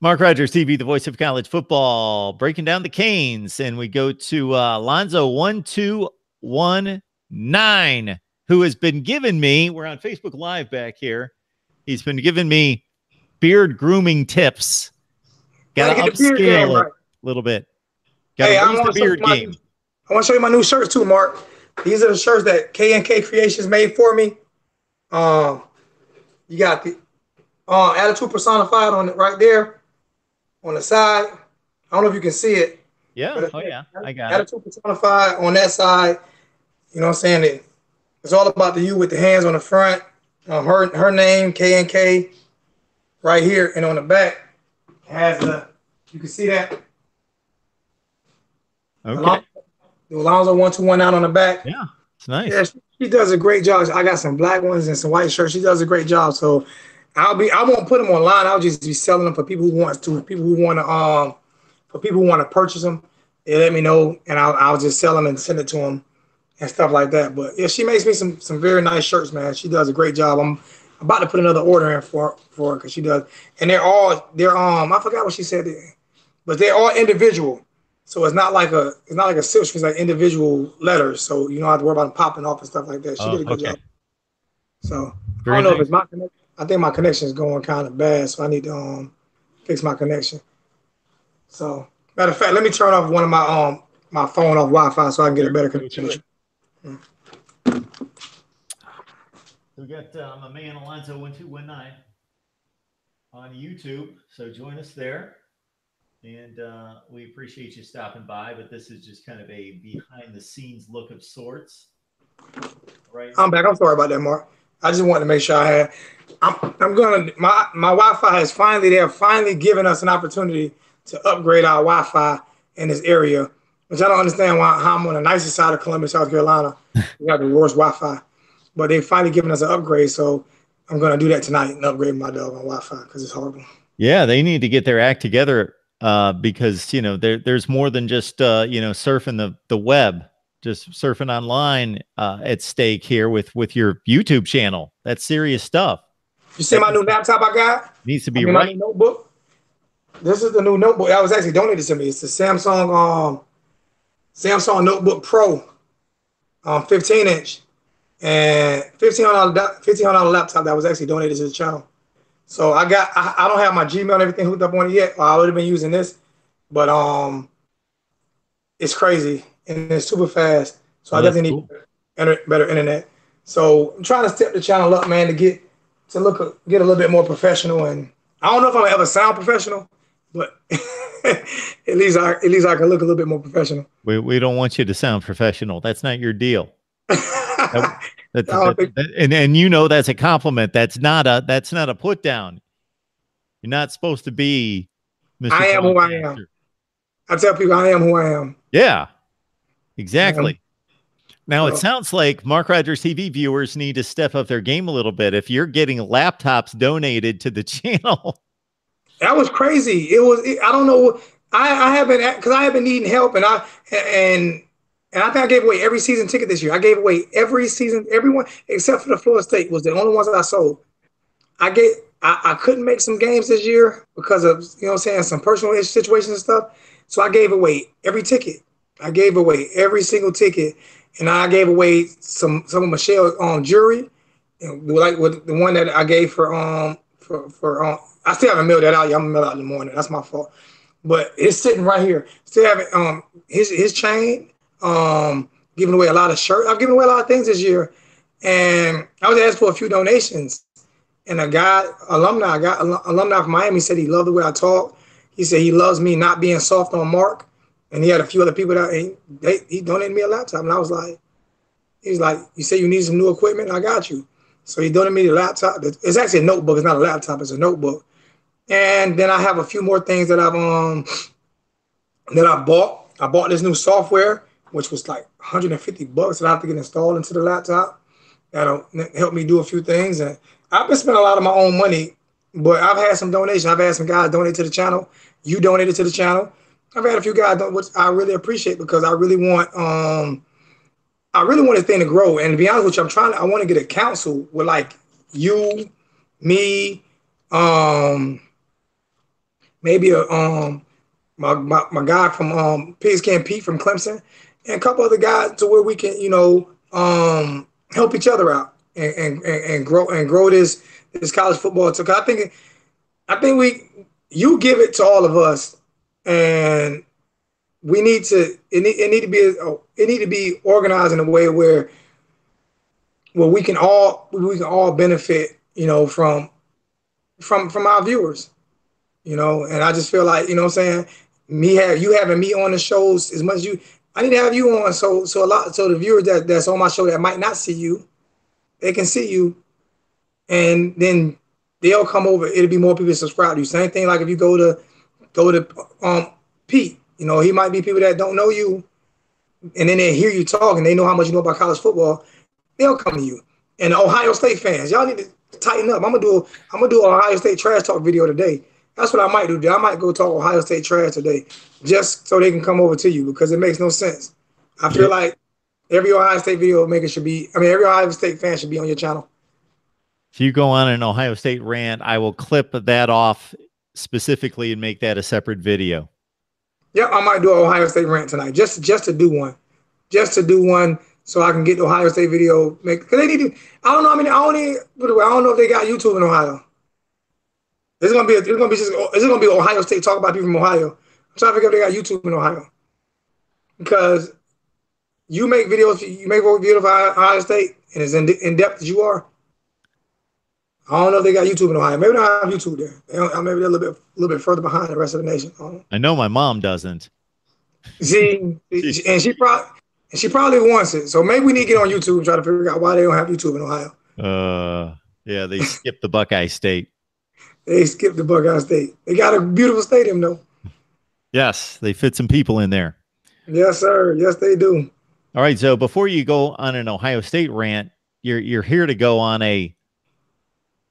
Mark Rogers TV, the voice of college football, breaking down the Canes. And we go to Lonzo1219, who has been giving me, we're on Facebook Live back here. He's been giving me beard grooming tips. Got to upscale it a little bit. Got to raise the beard game. I want to show you my new shirts too, Mark. These are the shirts that K&K Creations made for me. You got the attitude personified on it right there. On the side, I don't know if you can see it. Yeah, oh yeah, I got attitude personified on that side. You know what I'm saying? It's all about the U with the hands on the front. Her name, K&K, right here, and on the back has you can see that. Okay. The Lonzo1219 on the back. Yeah, it's nice. Yeah, she does a great job. I got some black ones and some white shirts. She does a great job. So I won't put them online. I'll just be selling them for people who want to purchase them. They let me know, and I'll just sell them and send it to them and stuff like that. But yeah, she makes me some very nice shirts, man. She does a great job. I'm about to put another order in for her because she does, and they're I forgot what she said, but they're all individual. So it's not like a silk screen, it's like individual letters. So you don't have to worry about them popping off and stuff like that. She did a good job. So I don't know if it's my connection. I think my connection is going kind of bad, so I need to fix my connection. So, matter of fact, let me turn off one of my my phone off Wi-Fi so I can get a better connection. We got my man Alonzo1219 on YouTube, so join us there. And we appreciate you stopping by, but this is just kind of a behind-the-scenes look of sorts. Right. I'm back. I'm sorry about that, Mark. I just wanted to make sure I had. My Wi-Fi has finally. They have finally given us an opportunity to upgrade our Wi-Fi in this area, which I don't understand how I'm on the nicest side of Columbia, South Carolina. We got the worst Wi-Fi, but they finally given us an upgrade. So I'm going to do that tonight and upgrade my dog on Wi-Fi because it's horrible. Yeah, they need to get their act together because there's more than just surfing the web. Just surfing online at stake here with your YouTube channel. That's serious stuff. You see my new laptop I got? Needs to be right. My new notebook. This is the new notebook that was actually donated to me. It's the Samsung Notebook Pro, 15-inch, and $1,500 laptop that was actually donated to the channel. So I don't have my Gmail and everything hooked up on it yet. I would have been using this, but it's crazy. And it's super fast, so I definitely need better internet. So I'm trying to step the channel up, man, to get a little bit more professional. And I don't know if I'm gonna ever sound professional, but at least I can look a little bit more professional. We don't want you to sound professional. That's not your deal. And that's a compliment. That's not a put down. You're not supposed to be Mr. I am who I am. I tell people I am who I am. Yeah. Exactly. Now it sounds like Mark Rogers TV viewers need to step up their game a little bit. If you're getting laptops donated to the channel, that was crazy. I don't know. I have been needing help, and I think I gave away every season ticket this year. I gave away everyone except for the Florida State was the only ones that I sold. I couldn't make some games this year because of some personal situations and stuff. So I gave away every ticket. I gave away every single ticket, and I gave away some of Michelle's jewelry, like with the one that I gave for I still haven't mailed that out yet. I'm gonna mail it out in the morning. That's my fault, but it's sitting right here. Still haven't his chain. Giving away a lot of shirts. I've given away a lot of things this year, and I was asked for a few donations. And alumni from Miami said he loved the way I talk. He said he loves me not being soft on Mark. And he had a few other people that he donated me a laptop. And I was like, he's like, you say you need some new equipment? I got you. So he donated me the laptop. It's actually a notebook. It's not a laptop. It's a notebook. And then I have a few more things that I bought. I bought this new software, which was like $150 that I have to get installed into the laptop. That'll help me do a few things. And I've been spending a lot of my own money, but I've had some donations. I've had some guys donate to the channel. You donated to the channel. I've had a few guys, which I really appreciate because I really want this thing to grow. And to be honest with you, I want to get a council with like you, me, maybe my guy from Pigskin Pete from Clemson, and a couple other guys to where we can, help each other out and grow this college football. So I think you give it to all of us, and we need to it need to be organized in a way where we can all benefit, from our viewers, and I just feel like, what I'm saying, you having me on the shows as much as I need to have you on, so the viewers that's on my show that might not see you, they can see you, and then they'll come over. It'll be more people subscribe to you. Same thing like if you go to Pete, he might be people that don't know you, and then they hear you talk and they know how much you know about college football. They'll come to you. And the Ohio State fans, y'all need to tighten up. I'm gonna do an Ohio State trash talk video today. That's what I might do. I might go talk Ohio State trash today, just so they can come over to you, because it makes no sense. I feel like every Ohio State video maker every Ohio State fan should be on your channel. If you go on an Ohio State rant, I will clip that off specifically and make that a separate video. Yeah, I might do an Ohio State rant tonight, just to do one, so I can get the Ohio State video. Because they need to. I don't know. I mean, I don't know if they got YouTube in Ohio. It's gonna be Ohio State talk about people from Ohio. I'm trying to figure out if they got YouTube in Ohio, because you make videos for Ohio State, and as in depth as you are. I don't know if they got YouTube in Ohio. Maybe they don't have YouTube there. Maybe they're a little bit further behind the rest of the nation. I know my mom doesn't. See, and she probably wants it. So maybe we need to get on YouTube and try to figure out why they don't have YouTube in Ohio. Yeah, they skipped the Buckeye State. They skipped the Buckeye State. They got a beautiful stadium, though. Yes, they fit some people in there. Yes, sir. Yes, they do. All right, so before you go on an Ohio State rant, you're here to go on a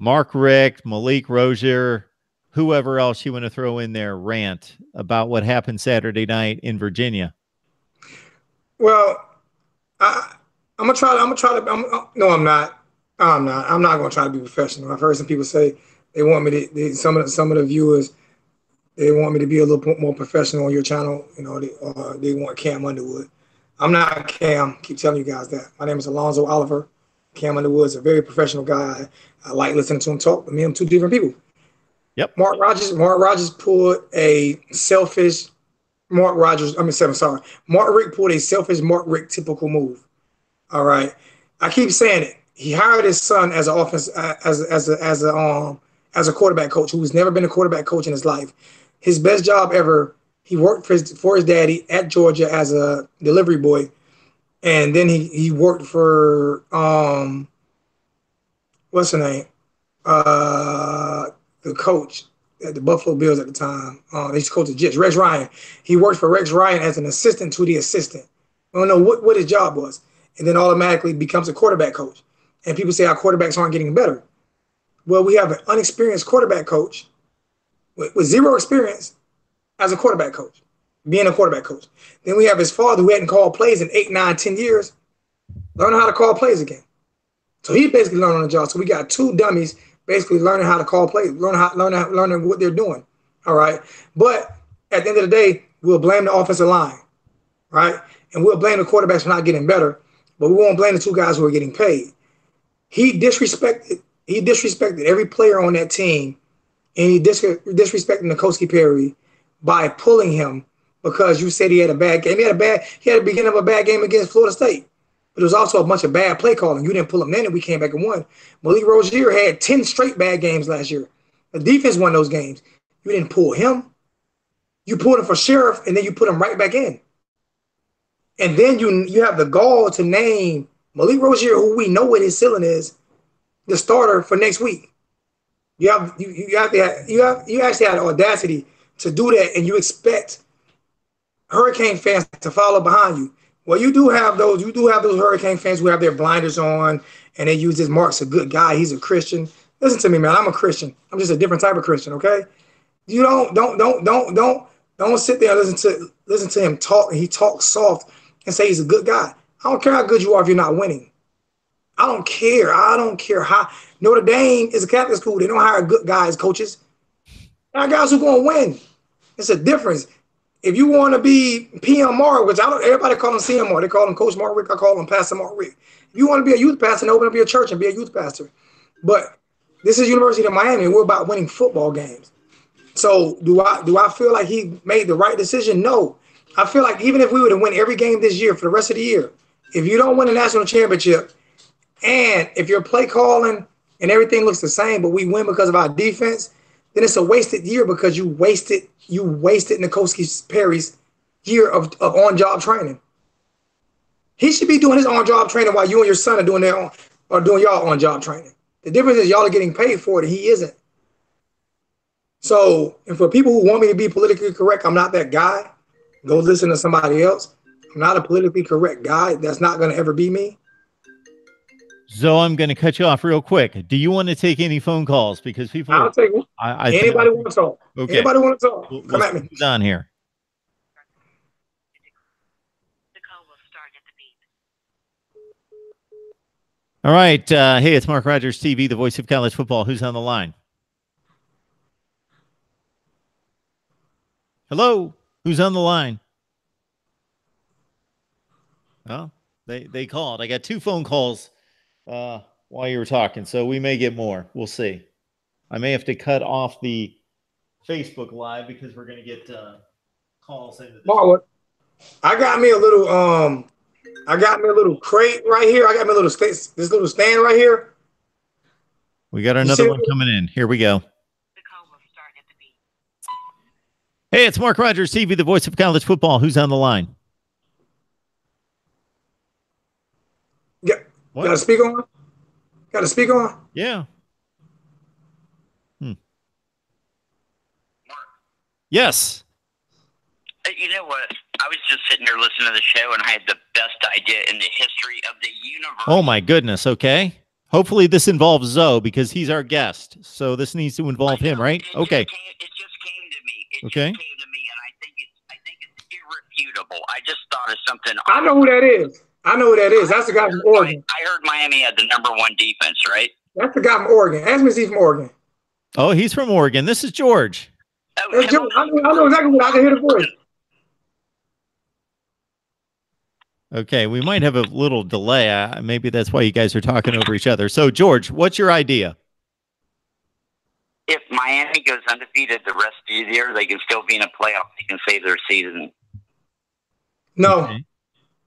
Mark Richt, Malik Rosier, whoever else you want to throw in there, rant about what happened Saturday night in Virginia. Well, I'm gonna try to. No, I'm not. I'm not gonna try to be professional. I've heard some people say they want me to. Some of the viewers, they want me to be a little more professional on your channel. They want Cam Underwood. I'm not Cam. Keep telling you guys that. My name is Alonzo Oliver. Cam Underwood's a very professional guy. I like listening to him talk. But me and him, two different people. Yep. Mark Rogers pulled a selfish Mark Richt pulled a selfish Mark Richt typical move. All right. I keep saying it. He hired his son as an offense as a quarterback coach who's never been a quarterback coach in his life. His best job ever. He worked for his daddy at Georgia as a delivery boy, and then he worked for what's her name? The coach at the Buffalo Bills at the time. They used to coach the Jets, Rex Ryan. He worked for Rex Ryan as an assistant to the assistant. I don't know what his job was. And then automatically becomes a quarterback coach. And people say our quarterbacks aren't getting better. Well, we have an unexperienced quarterback coach with zero experience as a quarterback coach, being a quarterback coach. Then we have his father who hadn't called plays in 8, 9, 10 years, learning how to call plays again. So he basically learned on the job. So we got two dummies basically learning how to call plays, learning what they're doing. All right. But at the end of the day, we'll blame the offensive line, right? And we'll blame the quarterbacks for not getting better, but we won't blame the two guys who are getting paid. He disrespected every player on that team, and he disrespected Nikosi Perry by pulling him because you said he had a bad game. He had the beginning of a bad game against Florida State. But it was also a bunch of bad play calling. You didn't pull him then, and we came back and won. Malik Rosier had 10 straight bad games last year. The defense won those games. You didn't pull him. You pulled him for sheriff, and then you put him right back in. And then you have the gall to name Malik Rosier, who we know what his ceiling is, the starter for next week. You actually had the audacity to do that, and you expect Hurricane fans to follow behind you. Well, you do have those Hurricane fans who have their blinders on and they use this Mark's a good guy, he's a Christian. Listen to me, man. I'm a Christian. I'm just a different type of Christian, okay? You don't sit there and listen to him talk, and he talks soft and say he's a good guy. I don't care how good you are if you're not winning. I don't care how Notre Dame is a Catholic school. They don't hire good guys, coaches. got guys who going to win. It's a difference. If you want to be PM Mark, which I don't, everybody call him CM Mark. They call him Coach Mark Richt. I call him Pastor Mark Richt. If you want to be a youth pastor, then open up your church and be a youth pastor. But this is University of Miami. We're about winning football games. So do I feel like he made the right decision? No. I feel like even if we were to win every game this year for the rest of the year, if you don't win a national championship, and if your play calling and everything looks the same, but we win because of our defense, then it's a wasted year because you wasted Nikoski Perry's year of on-job training. He should be doing his on-job training while you and your son are doing y'all on-job training. The difference is y'all are getting paid for it and he isn't. So, and for people who want me to be politically correct, I'm not that guy. Go listen to somebody else. I'm not a politically correct guy. That's not going to ever be me. So I'm going to cut you off real quick. Do you want to take any phone calls? Because people, I'll take one. Anybody want to talk? Okay. Anybody want to talk? Come at me. Who's on here? The call will start at the beep. All right. Hey, it's Mark Rogers TV, the voice of college football. Who's on the line? Hello. Who's on the line? Oh, they called. I got 2 phone calls while you were talking, so we may get more. We'll see. I may have to cut off the Facebook Live because we're going to get calls into this. Mark, I got me a little crate right here. I got me a little this little stand right here. We got another one coming in. Here we go. The call will start at the beep. Hey, it's Mark Rogers TV, the voice of college football. Who's on the line? What? Got to speak on? Got to speak on? Yeah. Yes. You know what? I was just sitting there listening to the show, and I had the best idea in the history of the universe. Oh, my goodness. Okay. Hopefully this involves Zoe because he's our guest. So this needs to involve him, right? Okay. It just came to me. It okay. just came to me, and I think it's irrefutable. I just thought of something. I know who that is. I know who that is. That's the guy from Oregon. I heard Miami had the #1 defense, right? That's the guy from Oregon. Ask me if he's from Oregon. Oh, he's from Oregon. This is George. Oh, George. I know exactly what I can hear the voice. Okay, we might have a little delay. Maybe that's why you guys are talking over each other. So, George, what's your idea? If Miami goes undefeated the rest of the year, they can still be in a playoff. They can save their season. No. Okay.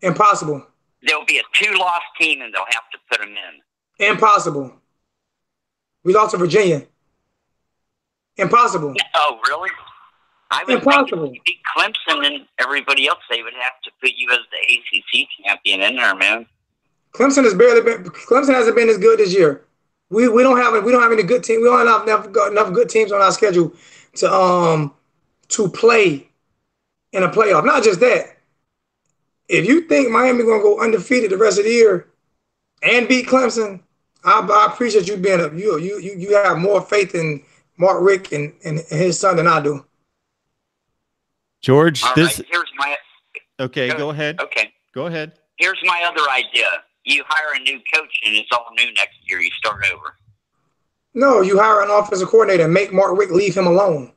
Impossible. There'll be a 2-loss team, and they'll have to put them in. Impossible. We lost to Virginia. Impossible. Oh, really? I would Impossible. Think if you beat Clemson and everybody else, they would have to put you as the ACC champion in there, man. Clemson hasn't been as good this year. We don't have any good team. We don't have enough good teams on our schedule to play in a playoff. Not just that. If you think Miami gonna go undefeated the rest of the year and beat Clemson, I appreciate you being you have more faith in Mark Richt and his son than I do. George, here's my. Okay, go ahead. Okay, go ahead. Here's my other idea. You hire a new coach and it's all new next year. You start over. No, you hire an offensive coordinator and make Mark Richt leave him alone.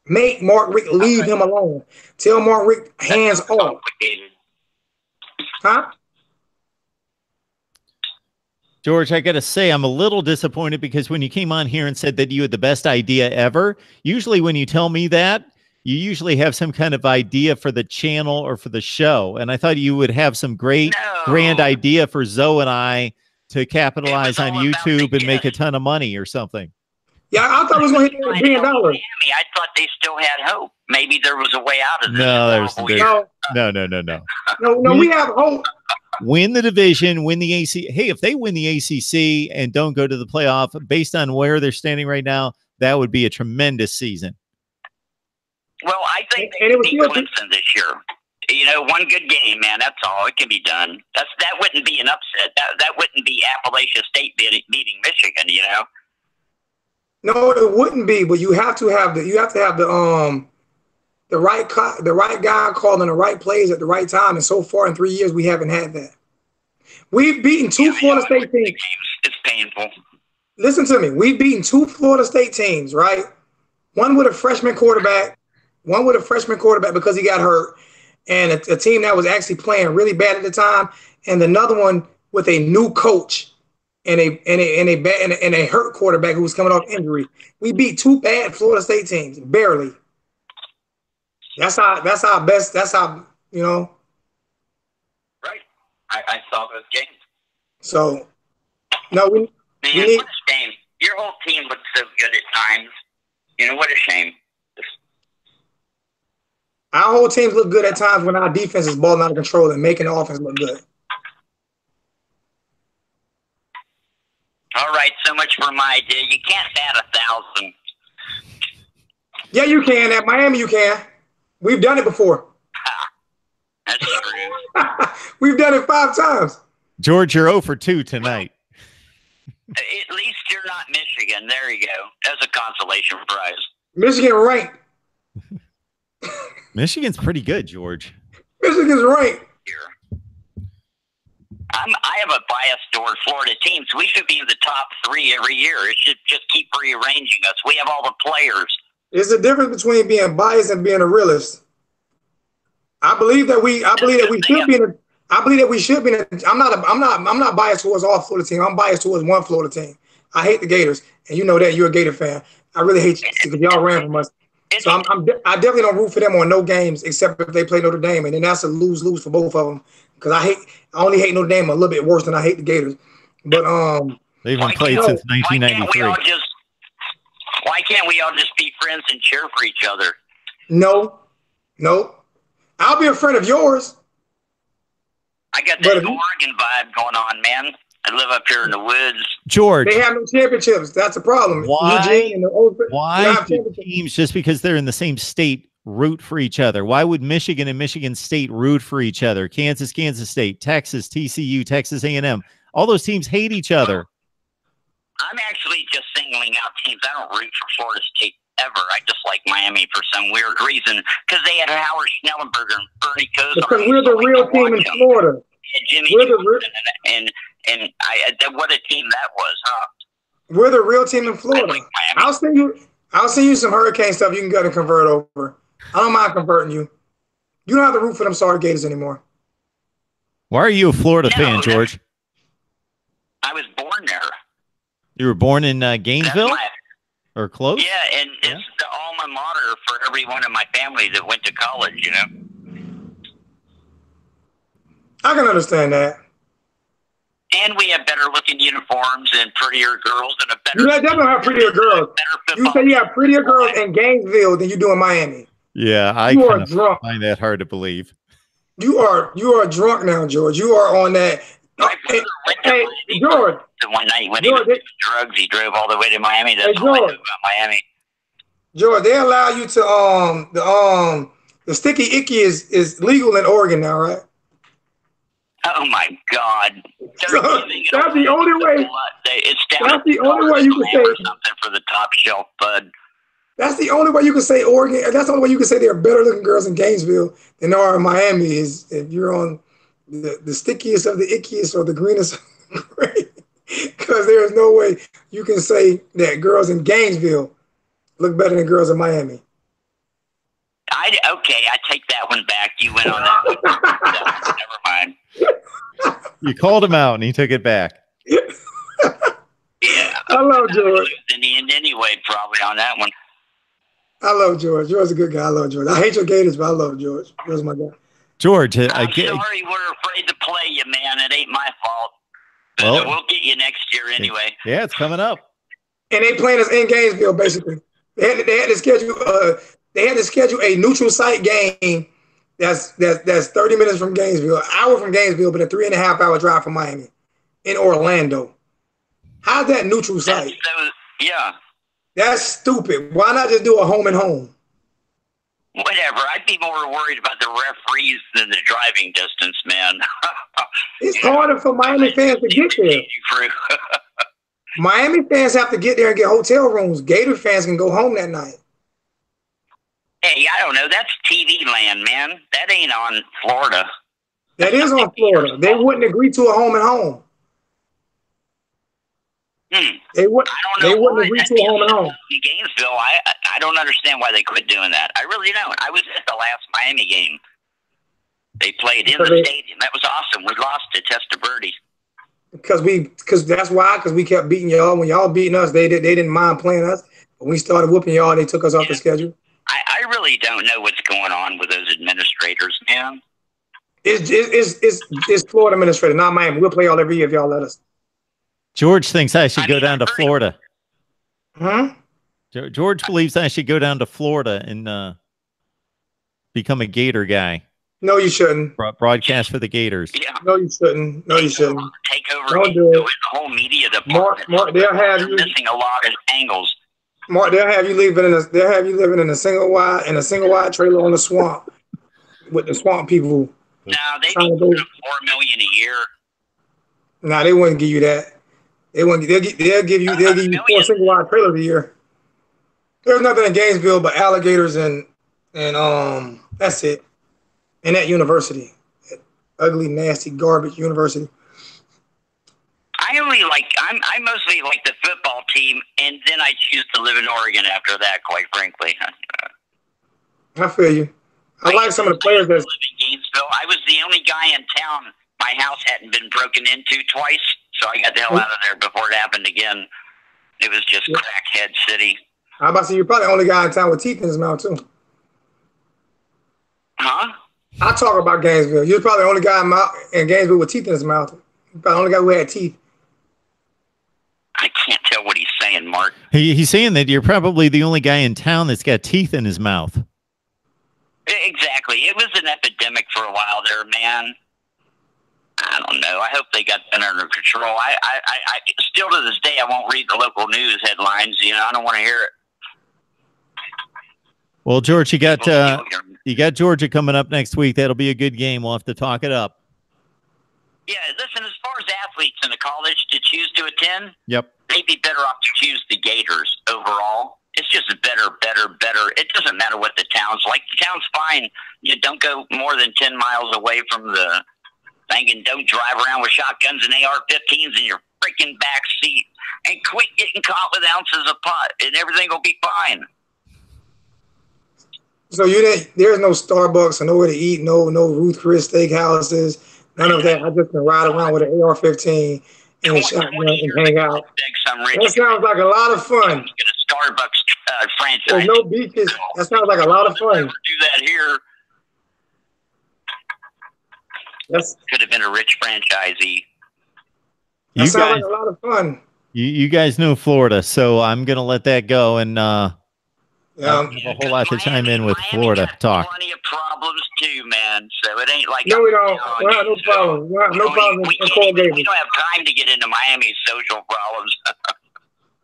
Make Mark Richt leave him alone. Tell Mark Richt hands off. Huh? George, I got to say, I'm a little disappointed because when you came on here and said that you had the best idea ever, usually when you tell me that, you usually have some kind of idea for the channel or for the show. And I thought you would have some grand idea for Zoe and I to capitalize on YouTube and make a ton of money or something. Yeah, I thought it was going to hit $1 billion. I thought they still had hope. Maybe there was a way out of this. No, we have hope. Win the division, win the AC. Hey, if they win the ACC and don't go to the playoff, based on where they're standing right now, that would be a tremendous season. Well, I think they can beat Clemson this year. You know, one good game, man. That's all. It can be done. That wouldn't be an upset. That wouldn't be Appalachia State beating Michigan. You know. No, it wouldn't be. But you have to have the right guy calling the right plays at the right time. And so far in 3 years, we haven't had that. We've beaten two Florida State teams. It's painful. Listen to me. We've beaten 2 Florida State teams, right? One with a freshman quarterback. One with a freshman quarterback because he got hurt, and a team that was actually playing really bad at the time, and another one with a new coach and a hurt quarterback who was coming off injury. We beat 2 bad Florida State teams barely. That's our best. That's how Right. I saw those games. So no, we need. What a shame. Your whole team looks so good at times. What a shame. Our whole teams look good at times when our defense is balling out of control and making the offense look good. All right, so much for my idea. You can't bat 1,000. Yeah, you can. At Miami, you can. We've done it before. That's true. We've done it 5 times. George, you're 0 for 2 tonight. At least you're not Michigan. There you go. That's a consolation prize. Michigan ranked. Michigan's pretty good, George. Michigan's ranked. Here. I have a bias toward Florida teams. We should be in the top 3 every year. It should just keep rearranging us. We have all the players. There's a difference between being biased and being a realist. I believe that we should be in a. I believe that we should be in a. I'm not biased towards all Florida teams. I'm biased towards one Florida team. I hate the Gators, and you know that. You're a Gator fan. I really hate you because y'all ran from us. So I definitely don't root for them on no games except if they play Notre Dame, and then that's a lose-lose for both of them. Because I only hate Notre Dame a little bit worse than I hate the Gators. But they've been played since 1993. Why can't we all just be friends and cheer for each other? No. I'll be a friend of yours. I got that Oregon vibe going on, man. I live up here in the woods. George, they have no championships. That's the problem. Why do teams, just because they're in the same state, root for each other? Why would Michigan and Michigan State root for each other? Kansas State, Texas, TCU, Texas A&M. All those teams hate each other. I'm actually just singling out teams. I don't root for Florida State ever. I just like Miami for some weird reason because they had Howard Schnellenberger and Bernie Kosar. Because we're the real team in Florida. Jimmy and what a team that was, huh? We're the real team in Florida. Like I'll send you some Hurricane stuff you can go and convert over. I don't mind converting you. You don't have to root for them sorry Gators anymore. Why are you a Florida fan, George? I was born there. You were born in Gainesville or close? Yeah, and it's the alma mater for everyone in my family that went to college, I can understand that. And we have better looking uniforms and prettier girls and a better. You definitely have prettier girls. You say you have prettier girls in Gainesville than you do in Miami. Yeah, I kind of find that hard to believe. You are drunk now, George. You are on that. Hey, George. One night when he was doing drugs, he drove all the way to Miami. That's all I know about Miami. George, they allow you to the sticky icky is legal in Oregon now, right? Oh my God! That's the only way. That's the only way you can say something for the top shelf, bud. That's the only way you can say Oregon. That's the only way you can say there are better looking girls in Gainesville than there are in Miami. Is if you're on the stickiest of the ickiest or the greenest of the green. Because there is no way you can say that girls in Gainesville look better than girls in Miami. Okay, I take that one back. You went on that one. Never mind. You called him out and he took it back. Yeah. I love George. In the end anyway, probably on that one. I love George. George's a good guy. I love George. I hate your Gators, but I love George. George's my guy. George, I'm sorry we're afraid to play you, man. It ain't my fault. But we'll get you next year anyway. Yeah, it's coming up. And they playing us in Gainesville, basically. They had to schedule a neutral site game that's 30 minutes from Gainesville, an hour from Gainesville, but a 3.5-hour drive from Miami in Orlando. How's that neutral site? Yeah. That's stupid. Why not just do a home and home? Whatever. I'd be more worried about the referees than the driving distance, man. It's harder for Miami fans to get there. Miami fans have to get there and get hotel rooms. Gator fans can go home that night. Hey, I don't know. That's TV land, man. That ain't on Florida. That is on Florida. They wouldn't agree to a home and home. They would. I don't They know wouldn't why. agree to a home and home. In Gainesville, I don't understand why they quit doing that. I really don't. I was at the last Miami game. They played in the stadium. That was awesome. We lost to Testaverde. Because that's why. Because we kept beating y'all. When y'all beating us, they didn't mind playing us. When we started whooping y'all, they took us off the schedule. I really don't know what's going on with those administrators, man. It's Florida administrator, not Miami. We'll play y'all every year if y'all let us. George thinks I should go down to Florida. Huh? George believes I should go down to Florida and become a Gator guy. No, you shouldn't. Broadcast for the Gators. Yeah. No, you shouldn't. No, you shouldn't. Take over Don't do it. the whole media department. Mark, they'll have you missing a lot of angles. Mark, they'll have you living in a single wide trailer on the swamp with the swamp people. No, they need $4 million a year. Nah, they wouldn't give you that. They wouldn't. They'll give you 4 single wide trailers a year. There's nothing in Gainesville but alligators and that's it. And that university, that ugly, nasty, garbage university. I mostly like the football team, and then I choose to live in Oregon after that, quite frankly. I feel you. I like some of the players that live in Gainesville. I was the only guy in town. My house hadn't been broken into twice, so I got the hell out of there before it happened again. It was just crackhead city. I'm about to say you're probably the only guy in town with teeth in his mouth too. Huh? I talk about Gainesville. You're probably the only guy in Gainesville with teeth in his mouth. You're probably the only guy who had teeth. I can't tell what he's saying, Mark. He's saying that you're probably the only guy in town that's got teeth in his mouth. Exactly. It was an epidemic for a while there, man. I don't know. I hope they got that under control. I still to this day, I won't read the local news headlines. You know, I don't want to hear it. Well, George, you got Georgia coming up next week. That'll be a good game. We'll have to talk it up. Yeah, listen, as far as athletes in the college to choose to attend, yep, they'd be better off to choose the Gators overall. It's just better. It doesn't matter what the town's like. The town's fine. You don't go more than 10 miles away from the thing, and don't drive around with shotguns and AR-15s in your freaking back seat. And quit getting caught with ounces of pot, and everything will be fine. So there's no Starbucks or nowhere to eat, no Ruth Chris steakhouses, none of that. I just can ride around with an AR-15 and a shotgun and hang out. That sounds like a lot of fun. Get a Starbucks franchise. There's no beaches. That sounds like a lot of fun. Do that here. Could have been a rich franchisee. That sounds like a lot of fun. You guys know Florida, so I'm gonna let that go and have a whole lot to chime in with Florida talk. Plenty of problems too, man. So it ain't like no, we don't. We have no problem. We have no problem in Coral Gables. We don't have time to get into Miami's social problems.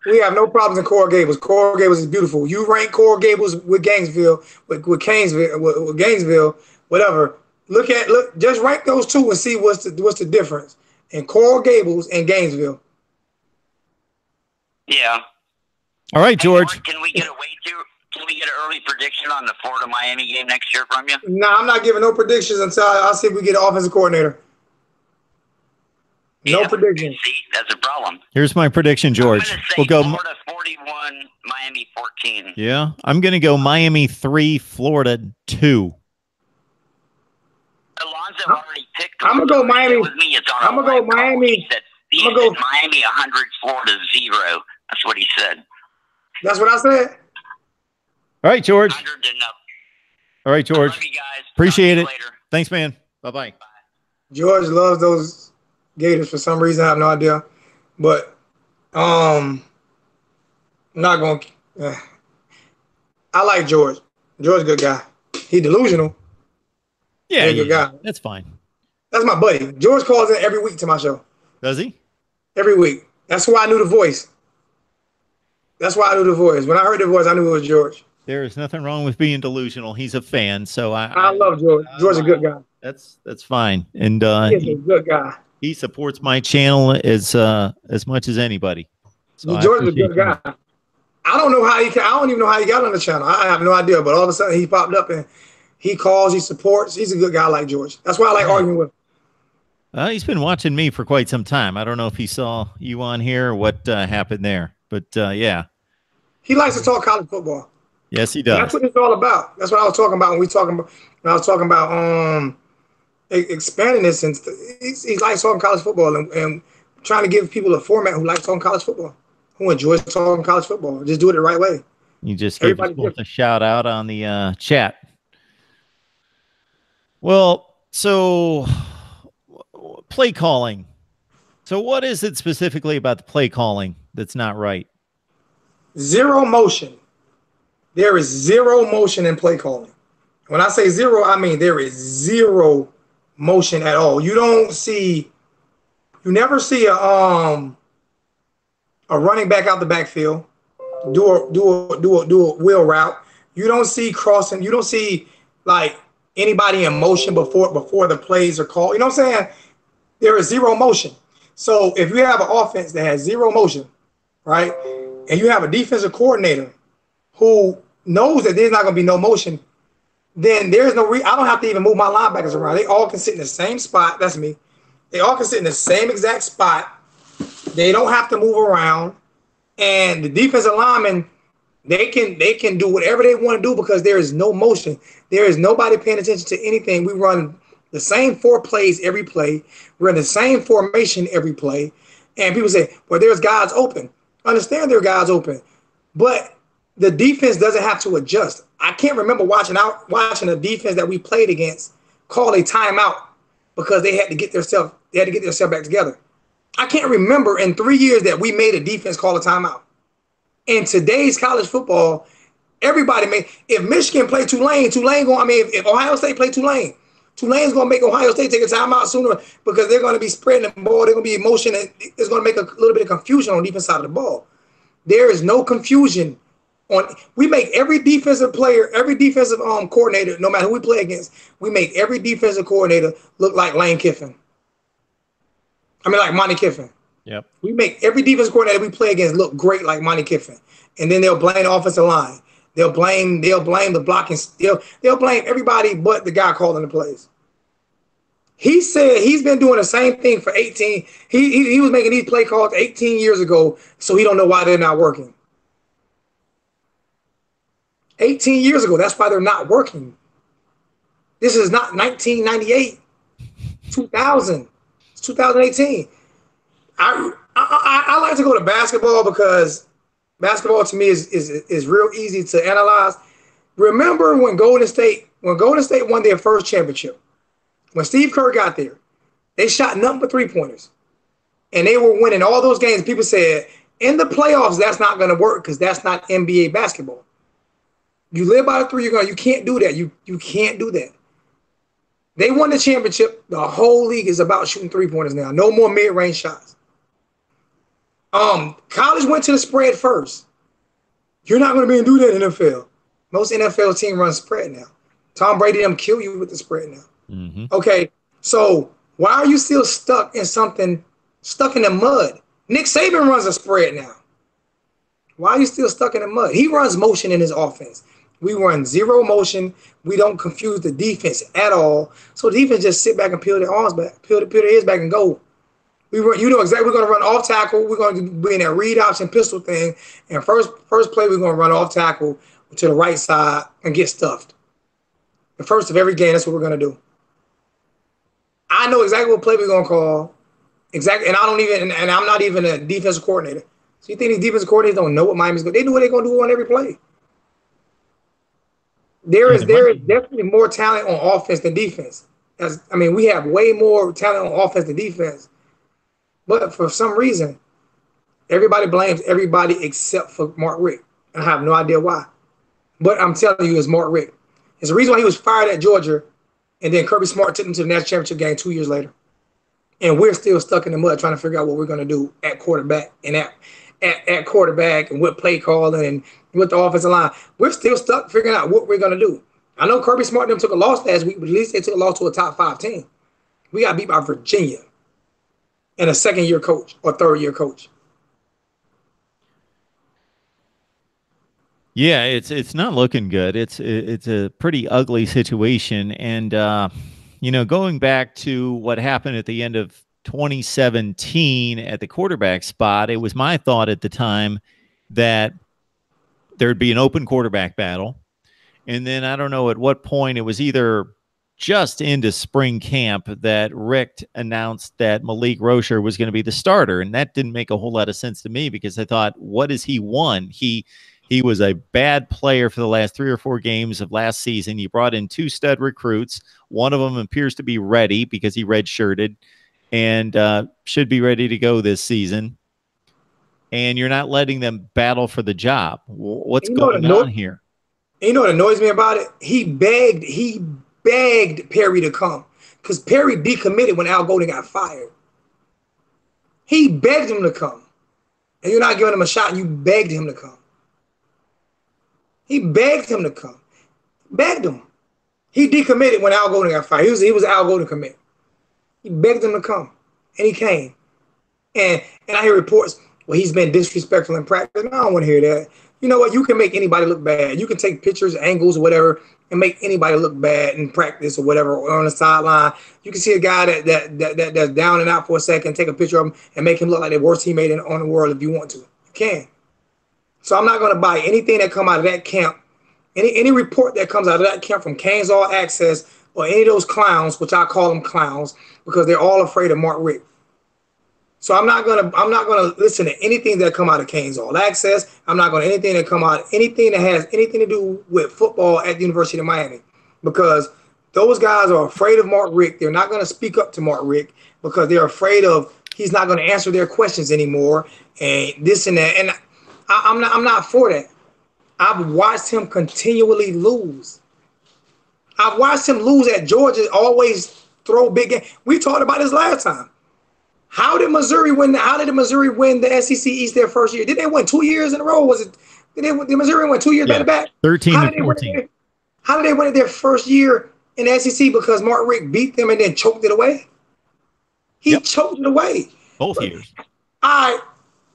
We have no problems in Coral Gables. Coral Gables is beautiful. You rank Coral Gables with Gainesville, with Gainesville, whatever. Just rank those two and see what's the difference in Coral Gables and Gainesville. Yeah. All right, George. Hey, can we get an early prediction on the Florida Miami game next year from you? No, I'm not giving no predictions until I see if we get an offensive coordinator. No predictions. See, that's a problem. Here's my prediction, George. We'll go Florida 41, Miami 14. Yeah, I'm going to go Miami 3, Florida 2. Alonzo already picked. I'm gonna go Miami. With me. It's on I'm gonna go Miami. He said Miami 100, Florida 0. That's what he said. That's what I said. All right, George. 100 to nothing. All right, George. Love you guys. Appreciate it. Later. Thanks, man. Bye-bye. George loves those Gators for some reason. I have no idea, but I'm not going. I like George. George's a good guy. He delusional. Yeah, good guy. That's fine. That's my buddy. George calls in every week to my show. Does he? Every week. That's why I knew the voice. That's why I knew the voice. When I heard the voice, I knew it was George. There is nothing wrong with being delusional. He's a fan, so I love George. George's a good guy. That's fine, and he's a good guy. He supports my channel as much as anybody. So George is a good guy. I don't know how I don't even know how he got on the channel. I have no idea. But all of a sudden, he popped up and he calls. He supports. He's a good guy like George. That's why I like arguing with him. He's been watching me for quite some time. I don't know if he saw you on here or what happened there, but yeah. He likes to talk college football. Yes, he And that's does. what it's all about. That's what I was talking about when I was talking about expanding this, and he likes talking college football and trying to give people a format who likes talking college football, who enjoys talking college football. Just do it the right way. You just gave us Everybody's both a different. shout out on the chat. Well, so play calling. So what is it specifically about the play calling that's not right? Zero motion. There is zero motion in play calling. When I say zero, I mean there is zero motion at all. You never see a running back out the backfield do a wheel route. You don't see crossing. You don't see like anybody in motion before the plays are called. You know what I'm saying? There is zero motion. So if you have an offense that has zero motion, right, and you have a defensive coordinator who knows that there's not going to be no motion, then there's no I don't have to even move my linebackers around. They all can sit in the same spot. That's me. They all can sit in the same exact spot. They don't have to move around. And the defensive linemen, they can do whatever they want to do because there is no motion. There is nobody paying attention to anything. We run the same 4 plays every play. We're in the same formation every play. And people say, well, there's guys open. Understand there are guys open. But the defense doesn't have to adjust. I can't remember watching a defense that we played against call a timeout because they had to get themselves back together. I can't remember in 3 years that we made a defense call a timeout. In today's college football, everybody if Michigan play Tulane, if Ohio State play Tulane, Tulane's going to make Ohio State take a timeout sooner because they're going to be spreading the ball. They're going to be in motion, and it's going to make a little bit of confusion on the defense side of the ball. There is no confusion. We make every defensive player, every defensive coordinator, no matter who we play against, we make every defensive coordinator look like Lane Kiffin. Like Monty Kiffin. Yep. We make every defensive coordinator we play against look great like Monty Kiffin. And then they'll blame the offensive line. They'll blame the blocking. They'll blame everybody but the guy calling the plays. He said he's been doing the same thing for 18. He was making these play calls 18 years ago, so he don't know why they're not working. 18 years ago, that's why they're not working. This is not 1998, 2000. It's 2018. I like to go to basketball because basketball to me is real easy to analyze. Remember when Golden State won their first championship, when Steve Kerr got there, they shot nothing but 3-pointers. And they were winning all those games. People said, in the playoffs, that's not going to work because that's not NBA basketball. You live by the 3, you can't do that. You can't do that. They won the championship. The whole league is about shooting 3-pointers now. No more mid-range shots. College went to the spread first. You're not going to be able to do that in the NFL. Most NFL team run spread now. Tom Brady them kill you with the spread now. Mm-hmm. Okay, so why are you still stuck in the mud? Nick Saban runs a spread now. Why are you still stuck in the mud? He runs motion in his offense. We run zero motion. We don't confuse the defense at all. So the defense just sit back and peel their arms back, peel their ears back and go. You know exactly, we're going to run off tackle. We're going to be in that read option pistol thing. And first play, we're going to run off tackle to the right side and get stuffed. The first of every game, that's what we're going to do. I know exactly what play we're going to call. Exactly, and I'm not even a defensive coordinator. So you think these defensive coordinators don't know what Miami's going to do? They know what they're going to do on every play. There is definitely more talent on offense than defense. We have way more talent on offense than defense. But for some reason, everybody blames everybody except for Mark Richt. I have no idea why. But I'm telling you, it's Mark Richt. It's the reason why he was fired at Georgia, and then Kirby Smart took him to the national championship game 2 years later. And we're still stuck in the mud trying to figure out what we're going to do at quarterback and at quarterback and what play calling and with the offensive line. We're still stuck figuring out what we're going to do. I know Kirby Smart them took a loss last week, but at least they took a loss to a top 5 team. We got beat by Virginia and a second-year coach or third-year coach. Yeah, it's not looking good. It's a pretty ugly situation, and going back to what happened at the end of 2017 at the quarterback spot, it was my thought at the time that there'd be an open quarterback battle. And then I don't know at what point, it was either just into spring camp that Richt announced that Malik Rosier was going to be the starter. And that didn't make a whole lot of sense to me, because I thought, what has he won? He was a bad player for the last 3 or 4 games of last season. You brought in 2 stud recruits. One of them appears to be ready because he redshirted and should be ready to go this season. And you're not letting them battle for the job. What's going on here? You know what annoys me about it? He begged Perry to come, because Perry decommitted when Al Golden got fired. He begged him to come, and you're not giving him a shot. And you begged him to come. He begged him to come. Begged him. He decommitted when Al Golden got fired. He was Al Golden commit. He begged him to come, and he came. And I hear reports, well, he's been disrespectful in practice. I don't want to hear that. You know what? You can make anybody look bad. You can take pictures, angles, or whatever, and make anybody look bad in practice or whatever, or on the sideline. You can see a guy that's down and out for a second, take a picture of him, and make him look like the worst teammate on the world if you want to. You can. So I'm not going to buy anything that come out of that camp, any report that comes out of that camp from Canes All Access or any of those clowns, which I call them clowns, because they're all afraid of Mark Richt. So I'm not gonna listen to anything that come out of Canes All Access. I'm not gonna anything that has anything to do with football at the University of Miami, because those guys are afraid of Mark Richt. They're not gonna speak up to Mark Richt because they're afraid of he's not gonna answer their questions anymore and this and that. And I'm not for that. I've watched him continually lose. I've watched him lose at Georgia. Always throw big games. We talked about this last time. How did Missouri win? How did Missouri win the SEC East their first year? Did they win 2 years in a row? Did Missouri win 2 years back to back? 13 and 14. How did they win it their first year in the SEC? Because Mark Richt beat them and then choked it away. He choked it away Both years. All right.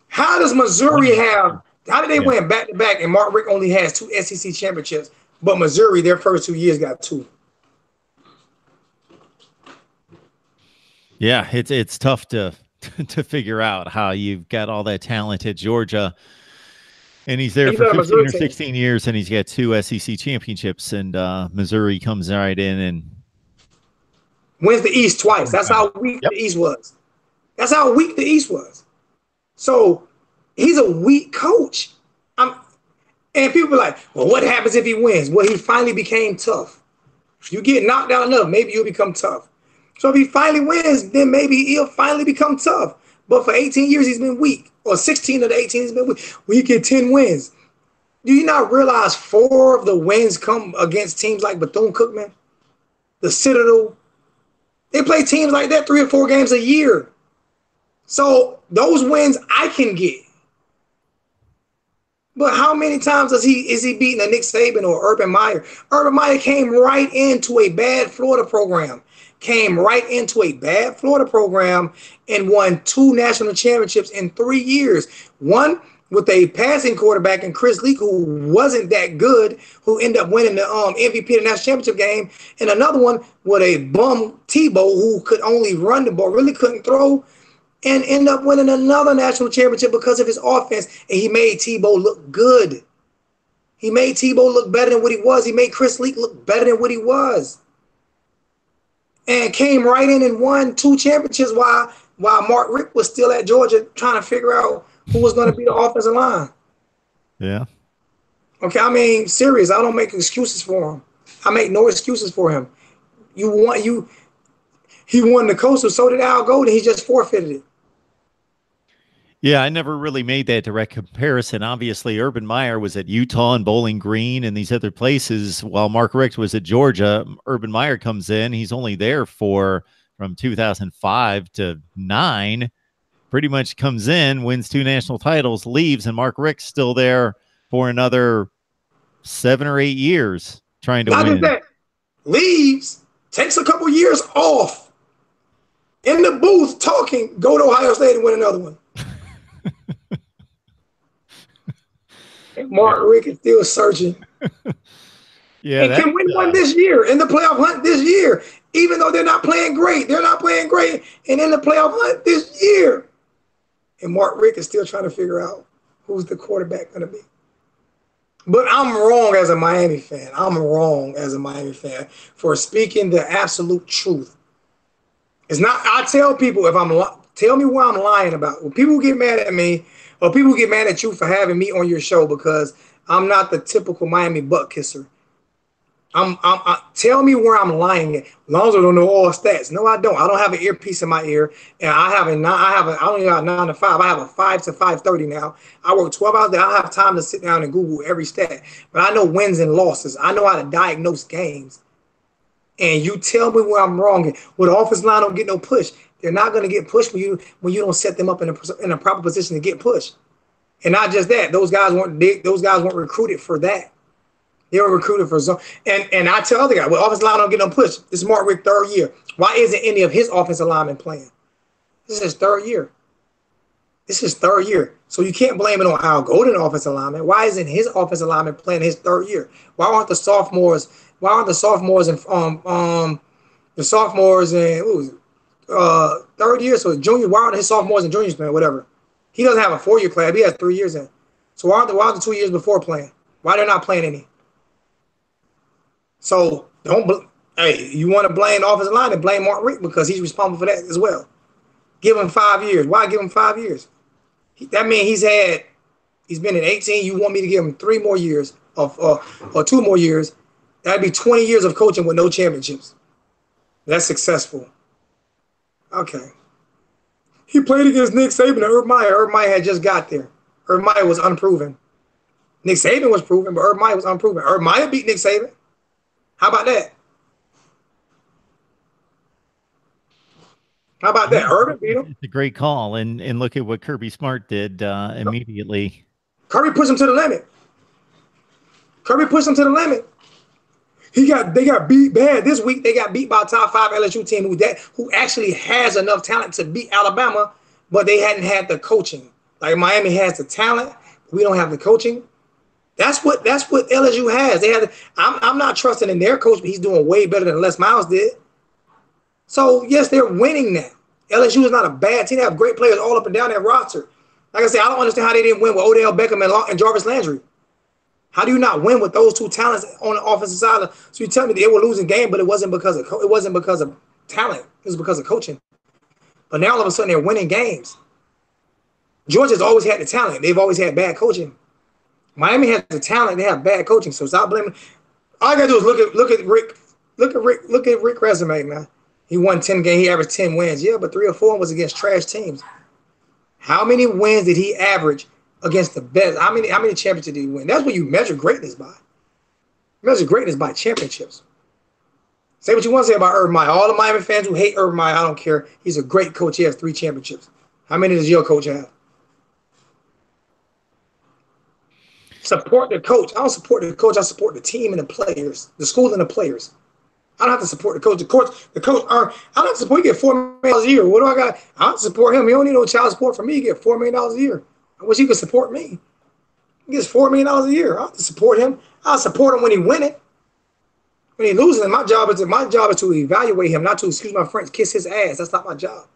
How does Missouri have? How did they win back to back? And Mark Richt only has 2 SEC championships, but Missouri their first 2 years got 2. Yeah, it's tough to figure out how you've got all that talent at Georgia, and he's there for 15 or 16 years, and he's got 2 SEC championships, and Missouri comes right in and wins the East twice. That's how weak the East was. That's how weak the East was. So he's a weak coach. And people are like, well, what happens if he wins? Well, he finally became tough. If you get knocked out enough, maybe you'll become tough. So if he finally wins, then maybe he'll finally become tough. But for 18 years, he's been weak. Or 16 of the 18, he's been weak. Well, you get 10 wins. Do you not realize 4 of the wins come against teams like Bethune-Cookman, the Citadel? They play teams like that 3 or 4 games a year. So those wins I can get. But how many times is he beating a Nick Saban or Urban Meyer? Urban Meyer came right into a bad Florida program. And won 2 national championships in 3 years. One with a passing quarterback in Chris Leak, who wasn't that good, who ended up winning the MVP of the national championship game, and another one with a bum Tebow who could only run the ball, really couldn't throw, and end up winning another national championship because of his offense. And he made Tebow look good. He made Tebow look better than what he was. He made Chris Leak look better than what he was. And came right in and won 2 championships while Mark Richt was still at Georgia trying to figure out who was going to be the offensive line. Yeah. Okay, I mean, serious. I don't make excuses for him. I make no excuses for him. He won the Coastal, so did Al Golden. He just forfeited it. Yeah, I never really made that direct comparison. Obviously, Urban Meyer was at Utah and Bowling Green and these other places, while Mark Richt was at Georgia. Urban Meyer comes in. He's only there from 2005 to 9. Pretty much comes in, wins 2 national titles, leaves, and Mark Richt's still there for another 7 or 8 years trying to win. Not just that. Leaves, takes a couple years off, in the booth talking, go to Ohio State and win another one. And Mark Richt is still searching. Yeah, and can win one this year in the playoff hunt this year, even though they're not playing great. They're not playing great, and in the playoff hunt this year. And Mark Richt is still trying to figure out who's the quarterback going to be. But I'm wrong as a Miami fan. I'm wrong as a Miami fan for speaking the absolute truth. It's not. I tell people if I'm tell me what I'm lying about. When people get mad at me, or people get mad at you for having me on your show because I'm not the typical Miami butt kisser. Tell me where I'm lying at. Lonzo don't know all stats. No, I don't. I don't have an earpiece in my ear, and I only got 9 to 5. I have a 5 to 5:30 now. I work 12 hours a day. I don't have time to sit down and Google every stat, but I know wins and losses. I know how to diagnose games. And you tell me where I'm wrong. Well, the offensive line don't get no push. They're not going to get pushed when you don't set them up in a proper position to get pushed. And not just that, those guys weren't recruited for that. They were recruited for zone. And I tell other guys, well, offensive line don't get no push. This is Mark Richt's third year. Why isn't any of his offensive linemen playing? This is his third year. This is his third year. So you can't blame it on Al Golden offensive lineman. Why isn't his offensive lineman playing his third year? Why aren't the sophomores and third year? So junior, why aren't his sophomores and juniors playing? Whatever. He doesn't have a 4-year class. He has 3 years in. So why aren't the 2 years before playing? Why they're not playing any? So you want to blame the offensive line and blame Mark Richt because he's responsible for that as well. Give him 5 years. Why give him 5 years? That means he's been in 18. You want me to give him 3 more years or 2 more years? That'd be 20 years of coaching with no championships. That's successful. Okay. He played against Nick Saban and Urban Meyer. Urban Meyer had just got there. Urban Meyer was unproven. Nick Saban was proven, but Urban Meyer was unproven. Urban Meyer beat Nick Saban. How about that? How about that? Urban beat him. It's a great call. And look at what Kirby Smart did immediately. Kirby pushed him to the limit. They got beat bad this week. They got beat by a top 5 LSU team who actually has enough talent to beat Alabama, but they hadn't had the coaching. Like Miami has the talent, we don't have the coaching. That's what LSU has. I'm not trusting in their coach, but he's doing way better than Les Miles did. So yes, they're winning now. LSU is not a bad team. They have great players all up and down their roster. Like I said, I don't understand how they didn't win with Odell Beckham and Jarvis Landry. How do you not win with those 2 talents on the offensive side? So you tell me they were losing game, but it wasn't because of talent. It was because of coaching. But now all of a sudden they're winning games. Georgia's always had the talent. They've always had bad coaching. Miami has the talent. They have bad coaching. So stop blaming. All I gotta do is look at Rick's resume, man. He won 10 games. He averaged 10 wins. Yeah, but 3 or 4 was against trash teams. How many wins did he average against the best? How many championships did he win? That's what you measure greatness by. You measure greatness by championships. Say what you want to say about Urban Meyer. All the Miami fans who hate Urban Meyer, I don't care. He's a great coach. He has 3 championships. How many does your coach have? Support the coach. I don't support the coach. I support the team and the players, the school and the players. I don't have to support the coach. The coach. I don't have to support. He get $4 million a year. What do I got? I don't support him. He don't need no child support from me. He get $4 million a year. I wish he could support me. He gets $4 million a year. I don't have to support him. I'll support him when he win it. When he loses, my job is to evaluate him, not to, excuse my French, kiss his ass. That's not my job.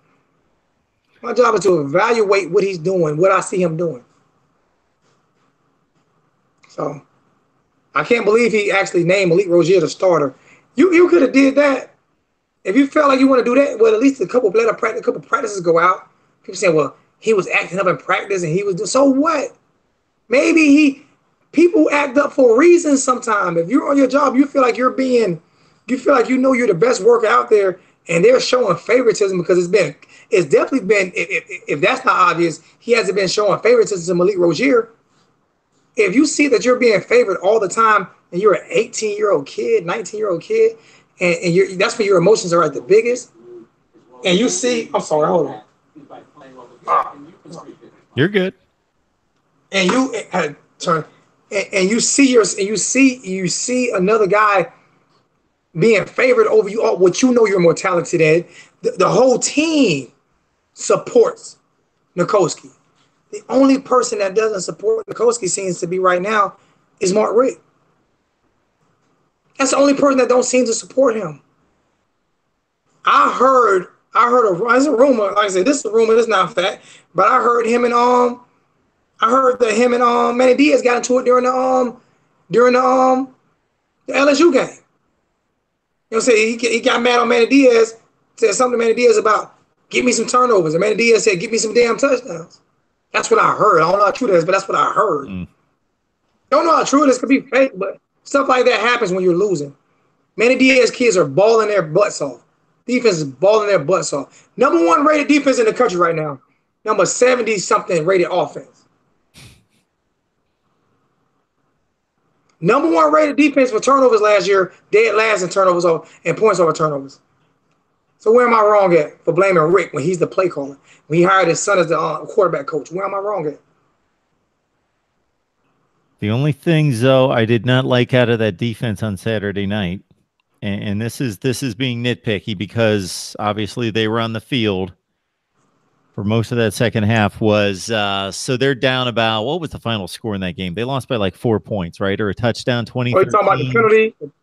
My job is to evaluate what he's doing, what I see him doing. So I can't believe he actually named Malik Rosier the starter. You could have did that. If you felt like you want to do that, well, at least a couple practices go out. People say, well, he was acting up in practice and he was doing, so what? Maybe people act up for reasons sometimes. If you're on your job, you feel like you're the best worker out there, and they're showing favoritism because it's definitely been, if that's not obvious, he hasn't been showing favoritism to Malik Rosier. If you see that you're being favored all the time and you're an 18-year-old kid, 19-year-old kid, and that's when your emotions are at the biggest, and you see, I'm sorry, hold on. You're good. And you see another guy being favored over you, what you know you're more talented at. The whole team supports Nikoski. The only person that doesn't support Nikoski seems to be right now is Mark Richt. That's the only person that don't seem to support him. I heard it's a rumor. Like I said, this is a rumor. This is not fact. But I heard him and Manny Diaz got into it during the LSU game. You know, say he got mad on Manny Diaz, said something to Manny Diaz about give me some turnovers, and Manny Diaz said give me some damn touchdowns. That's what I heard. I don't know how true that is, but that's what I heard. Don't know how true it is. Could be fake, but stuff like that happens when you're losing. Manny Diaz kids are balling their butts off. Defense is balling their butts off. Number 1 rated defense in the country right now. Number 70-something rated offense. Number 1 rated defense for turnovers last year, dead last in turnovers and points over turnovers. So where am I wrong at for blaming Richt when he's the play caller? When he hired his son as the quarterback coach, where am I wrong at? The only things, though, I did not like out of that defense on Saturday night, and this is being nitpicky because obviously they were on the field for most of that second half, was so they're down about, what was the final score in that game? They lost by like 4 points, right? Or a touchdown, 20. Oh, you're talking about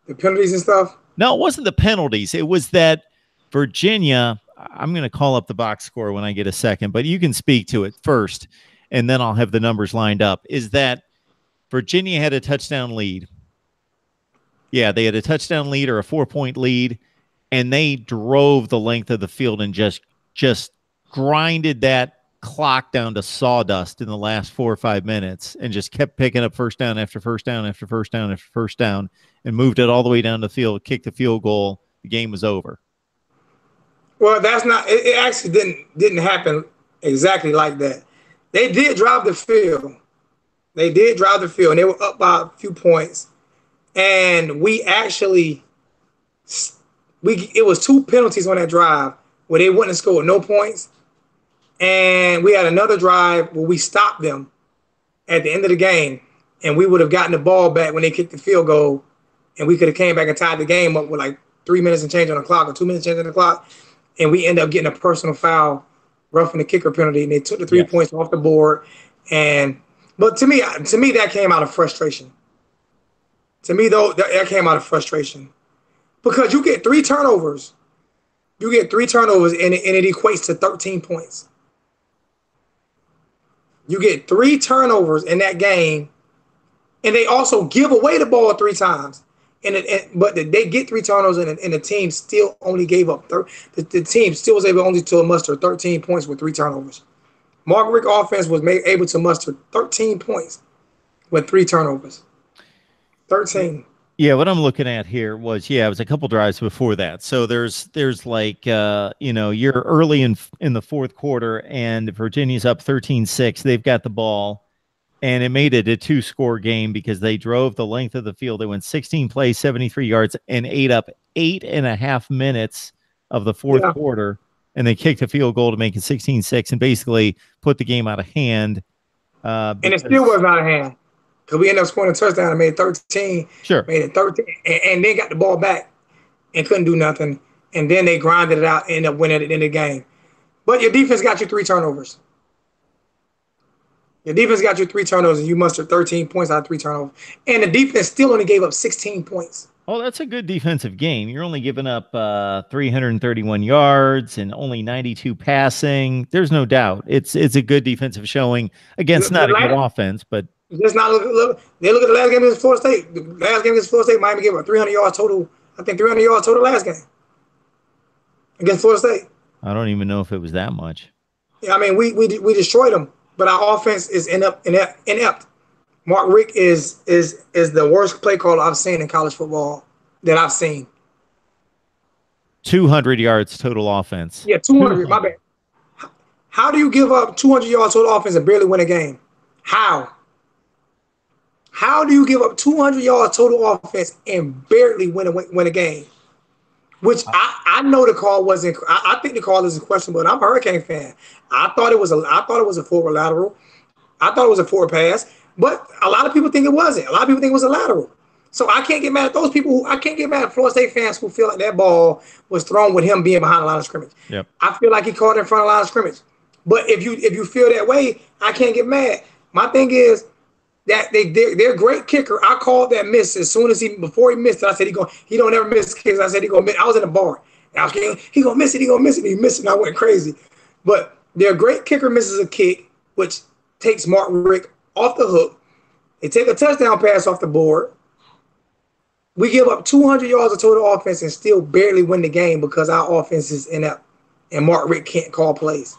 the penalties and stuff? No, it wasn't the penalties. It was that Virginia, I'm going to call up the box score when I get a second, but you can speak to it first, and then I'll have the numbers lined up, is that Virginia had a touchdown lead. Yeah, they had a touchdown lead or a 4-point lead, and they drove the length of the field and just grinded that clock down to sawdust in the last 4 or 5 minutes and just kept picking up first down after first down after first down after first down and moved it all the way down the field, kicked the field goal. The game was over. Well, that's not – it actually didn't happen exactly like that. They did drive the field. And they were up by a few points. And we actually it was 2 penalties on that drive where they wouldn't have scored no points. And we had another drive where we stopped them at the end of the game, and we would have gotten the ball back when they kicked the field goal, and we could have came back and tied the game up with like 3 minutes and change on the clock or 2 minutes change on the clock, and we end up getting a personal foul, roughing the kicker penalty, and they took the 3 points off the board. But to me, that came out of frustration. To me, though, that came out of frustration because you get 3 turnovers. You get 3 turnovers, and it equates to 13 points. You get 3 turnovers in that game, and they also give away the ball 3 times. But they get 3 turnovers, and the team still only gave up. The team still was able only to muster 13 points with 3 turnovers. Mark Richt offense was able to muster 13 points with 3 turnovers. 13. Yeah, what I'm looking at here was, it was a couple drives before that. So there's like, you're early in the fourth quarter, and Virginia's up 13-6. They've got the ball, and it made it a 2-score game because they drove the length of the field. They went 16 plays, 73 yards, and ate up 8.5 minutes of the fourth quarter, and they kicked a field goal to make it 16-6 and basically put the game out of hand. And it still wasn't out of hand. Because we ended up scoring a touchdown and made it 13. Sure. Made it 13. And then got the ball back and couldn't do nothing. And then they grinded it out and ended up winning it in the game. But your defense got you 3 turnovers. Your defense got you 3 turnovers, and you mustered 13 points out of 3 turnovers. And the defense still only gave up 16 points. Oh, that's a good defensive game. You're only giving up 331 yards and only 92 passing. There's no doubt. It's a good defensive showing against not a good offense, but just not look. They look at the last game against Florida State. The last game against Florida State, Miami gave up 300 yards total. I think 300 yards total last game against Florida State. I don't even know if it was that much. Yeah, I mean, we destroyed them, but our offense is inept. Mark Richt is the worst play caller I've seen in college football that I've seen. 200 yards total offense. Yeah, 200. My bad. How do you give up 200 yards total offense and barely win a game? How do you give up 200 yards total offense and barely win a game? Which I know the call wasn't. I think the call isn't questionable. And I'm a Hurricane fan. I thought it was a forward lateral. I thought it was a forward pass. But a lot of people think it wasn't. A lot of people think it was a lateral. So I can't get mad at those people. I can't get mad at Florida State fans who feel like that ball was thrown with him being behind the line of scrimmage. Yep. I feel like he caught it in front of the line of scrimmage. But if you feel that way, I can't get mad. My thing is, that they're great kicker. I called that miss as soon as before he missed it. I said he don't ever miss kicks. I said he gonna miss. I was in the bar. And I was thinking, he gonna miss it. He gonna miss it. He missed it. And I went crazy. But their great kicker misses a kick, which takes Mark Richt off the hook. They take a touchdown pass off the board. We give up 200 yards of total offense and still barely win the game because our offense is inept and Mark Richt can't call plays.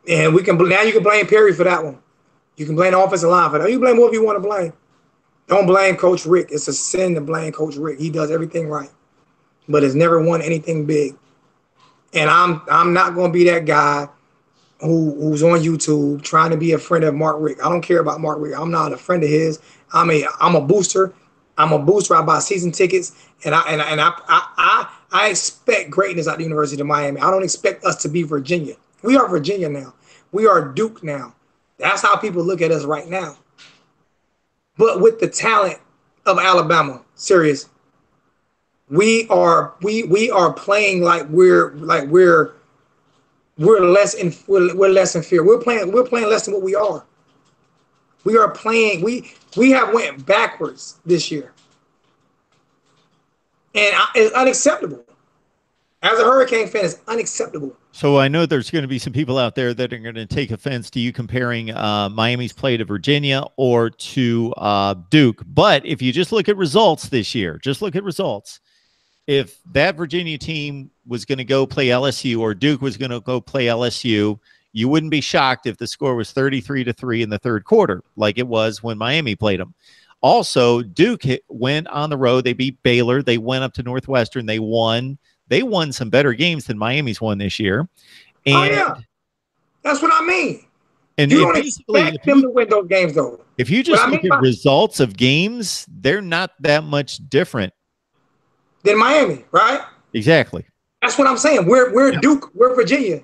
And now you can blame Perry for that one. You can blame the offensive line for that. You blame whoever you want to blame. Don't blame Coach Richt. It's a sin to blame Coach Richt. He does everything right, but has never won anything big. And I'm not going to be that guy who's on YouTube trying to be a friend of Mark Richt. I don't care about Mark Richt. I'm not a friend of his. I'm a booster. I'm a booster. I buy season tickets, and I expect greatness at the University of Miami. I don't expect us to be Virginia. We are Virginia now. We are Duke now. That's how people look at us right now. But with the talent of Alabama, serious, we are playing like we're less in fear. We're playing less than what we are. We are playing. We have went backwards this year, and it's unacceptable. As a Hurricane fan, it's unacceptable. So I know there's going to be some people out there that are going to take offense to you comparing Miami's play to Virginia or to Duke. But if you just look at results this year, just look at results. If that Virginia team was going to go play LSU or Duke was going to go play LSU, you wouldn't be shocked if the score was 33-3 in the third quarter, like it was when Miami played them. Also, Duke went on the road. They beat Baylor. They went up to Northwestern. They won. They won some better games than Miami's won this year. And, oh, yeah. That's what I mean. And you don't expect them to win those games, though. If you just look at results of games, they're not that much different than Miami, right? Exactly. That's what I'm saying. We're Duke. We're Virginia.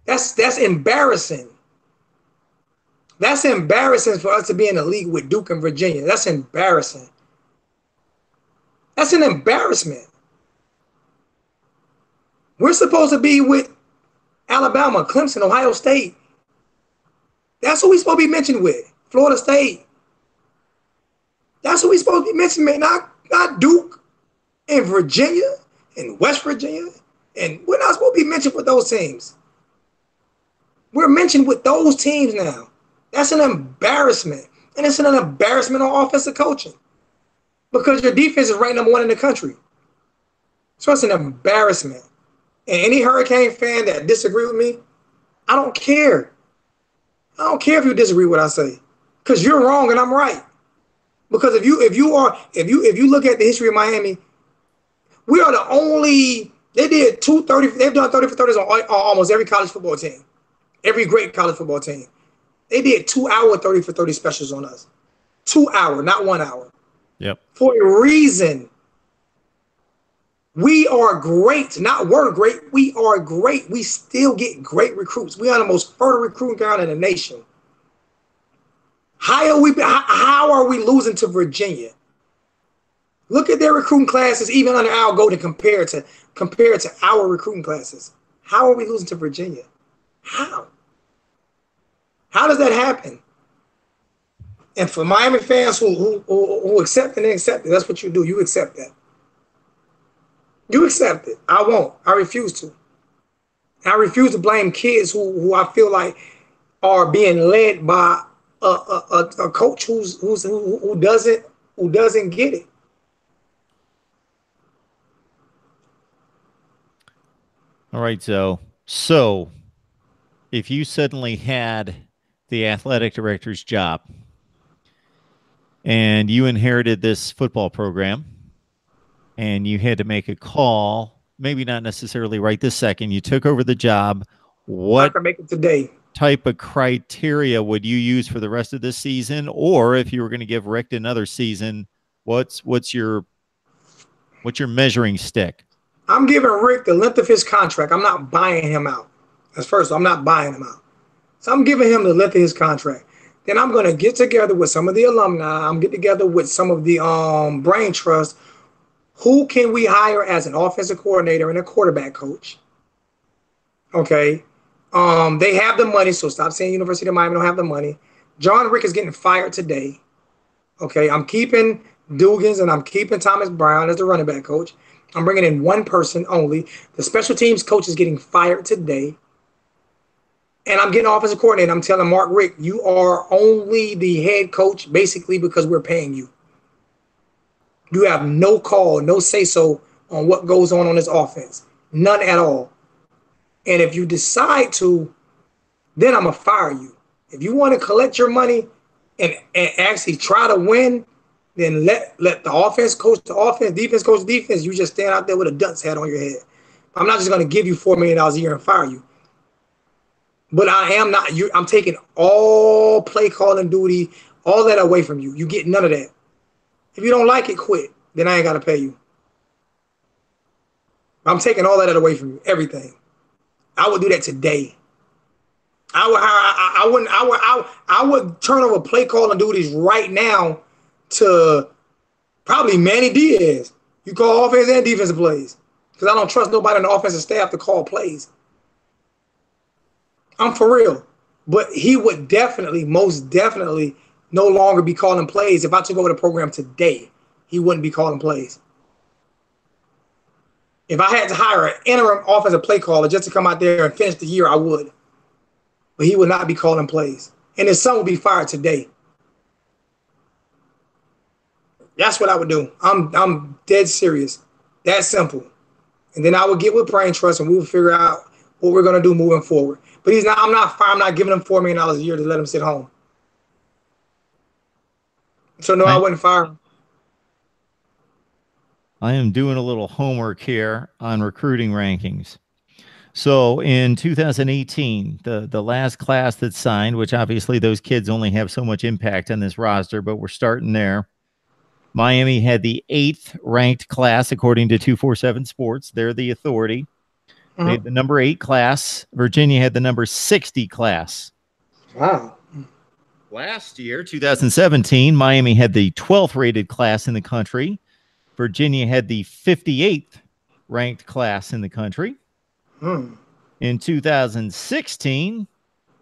That's embarrassing. That's embarrassing for us to be in the league with Duke and Virginia. That's embarrassing. That's an embarrassment. We're supposed to be with Alabama, Clemson, Ohio State. That's who we're supposed to be mentioned with. Florida State. That's who we're supposed to be mentioned with, not Duke and Virginia and West Virginia. And we're not supposed to be mentioned with those teams. We're mentioned with those teams now. That's an embarrassment. And it's an embarrassment on offensive coaching because your defense is ranked #1 in the country. So it's an embarrassment. And any Hurricane fan that disagree with me, I don't care. I don't care if you disagree with what I say, because you're wrong and I'm right. Because if you look at the history of Miami, we are the only. They've done 30 for 30s on almost every college football team, every great college football team. They did 2 hour 30 for 30 specials on us, 2 hour, not 1 hour. Yep. For a reason. We are great, not we're great. We are great. We still get great recruits. We are the most fertile recruiting ground in the nation. How are we losing to Virginia? Look at their recruiting classes, even under Al Golden, compared to our recruiting classes. How are we losing to Virginia? How? How does that happen? And for Miami fans who accept it and accept it, that's what you do. You accept that. You accept it. I won't. I refuse to. I refuse to blame kids who I feel like are being led by a coach who doesn't get it. All right, so if you suddenly had the athletic director's job and you inherited this football program, and you had to make a call, maybe not necessarily right this second, you took over the job, what I can make it today. Type of criteria would you use for the rest of this season? Or if you were going to give Richt another season, what's your measuring stick? I'm giving Richt the length of his contract. I'm not buying him out. That's first, I'm not buying him out. So I'm giving him the length of his contract. Then I'm going to get together with some of the alumni. I'm get together with some of the brain trust. Who can we hire as an offensive coordinator and a quarterback coach? Okay. They have the money, so stop saying University of Miami don't have the money. John Rick is getting fired today. Okay, I'm keeping Dugans and I'm keeping Thomas Brown as the running back coach. I'm bringing in one person only. The special teams coach is getting fired today. And I'm getting offensive coordinator. I'm telling Mark Richt, you are only the head coach basically because we're paying you. You have no call, no say-so on what goes on this offense. None at all. And if you decide to, then I'm going to fire you. If you want to collect your money and actually try to win, then let the offense coach the offense, defense coach the defense. You just stand out there with a dunce hat on your head. I'm not just going to give you $4 million a year and fire you. But I am not. I'm taking all play calling duty, all that away from you. You get none of that. If you don't like it, quit. Then I ain't got to pay you. I'm taking all that away from you. Everything. I would do that today. I would turn over play calling duties right now to probably Manny Diaz. You call offense and defensive plays because I don't trust nobody in the offensive staff to call plays. I'm for real. But he would definitely, most definitely, no longer be calling plays. If I took over the program today, he wouldn't be calling plays. If I had to hire an interim offensive play caller just to come out there and finish the year, I would. But he would not be calling plays. And his son would be fired today. That's what I would do. I'm dead serious. That simple. And then I would get with Brain Trust and we would figure out what we're going to do moving forward. But I'm not giving him $4 million a year to let him sit home. So no, I wouldn't fire him. I am doing a little homework here on recruiting rankings. So in 2018, the last class that signed, which obviously those kids only have so much impact on this roster, but we're starting there. Miami had the 8th ranked class according to 247 Sports. They're the authority. They had the number 8 class. Virginia had the number 60 class. Wow. Last year, 2017, Miami had the 12th rated class in the country. Virginia had the 58th ranked class in the country. In 2016,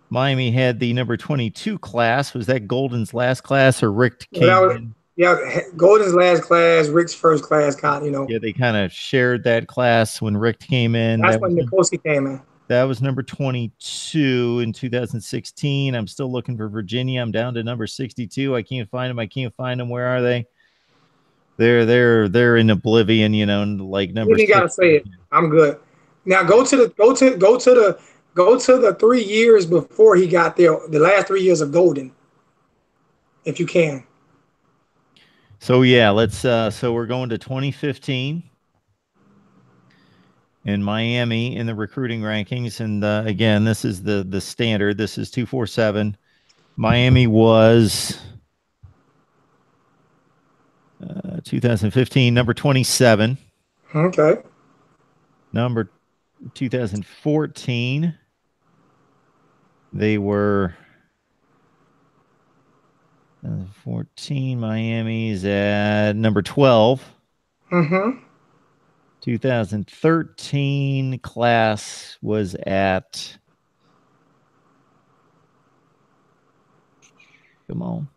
Miami had the number 22 class. Was that Golden's last class or Richt came in? Yeah, Golden's last class, Richt's first class, Yeah, they kind of shared that class when Richt came in. That's when Nikosi came in. That was number 22 in 2016. I'm still looking for Virginia. I'm down to number 62. I can't find them. Where are they? They're in oblivion, like number. You gotta say it. I'm good. Now go to the 3 years before he got there. The last 3 years of Golden, if you can. So yeah, let's. So we're going to 2015 in Miami in the recruiting rankings, and again, this is the standard. This is 247. Miami was 2015 number 27. Okay. Number 2014, they were 14. Miami's at number 12. 2013 class was at, come on,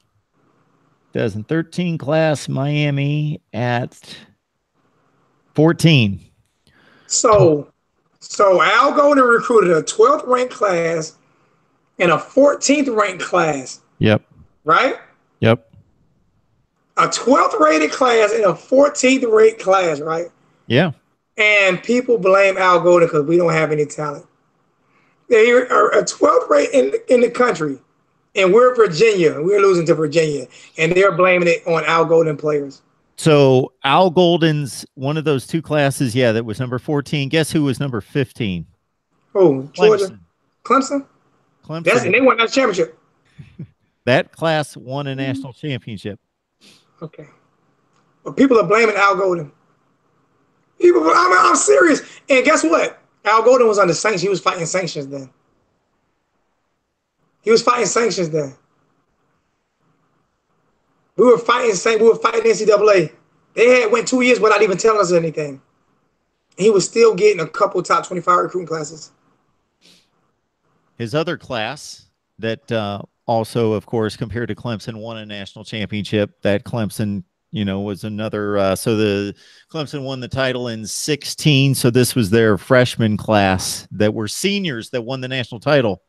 2013 class, Miami at 14. So Al Golden recruited a 12th ranked class and a 14th ranked class. Yep. Right? Yep. A 12th rated class and a 14th ranked class, right? Yeah. And people blame Al Golden because we don't have any talent. They are a 12th rate in the country, and we're Virginia. We're losing to Virginia, and they're blaming it on Al Golden players. So Al Golden's one of those 2 classes, yeah, that was number 14. Guess who was number 15? Oh, Georgia. Clemson? And they won that championship. That class won a national championship. Okay. But people are blaming Al Golden. I'm serious. And guess what? Al Golden was under sanctions. He was fighting sanctions then. We were fighting NCAA. They went 2 years without even telling us anything. He was still getting a couple top 25 recruiting classes. his other class that also, of course, compared to Clemson, won a national championship. That Clemson, was another. So the Clemson won the title in 2016. So this was their freshman class that were seniors that won the national title.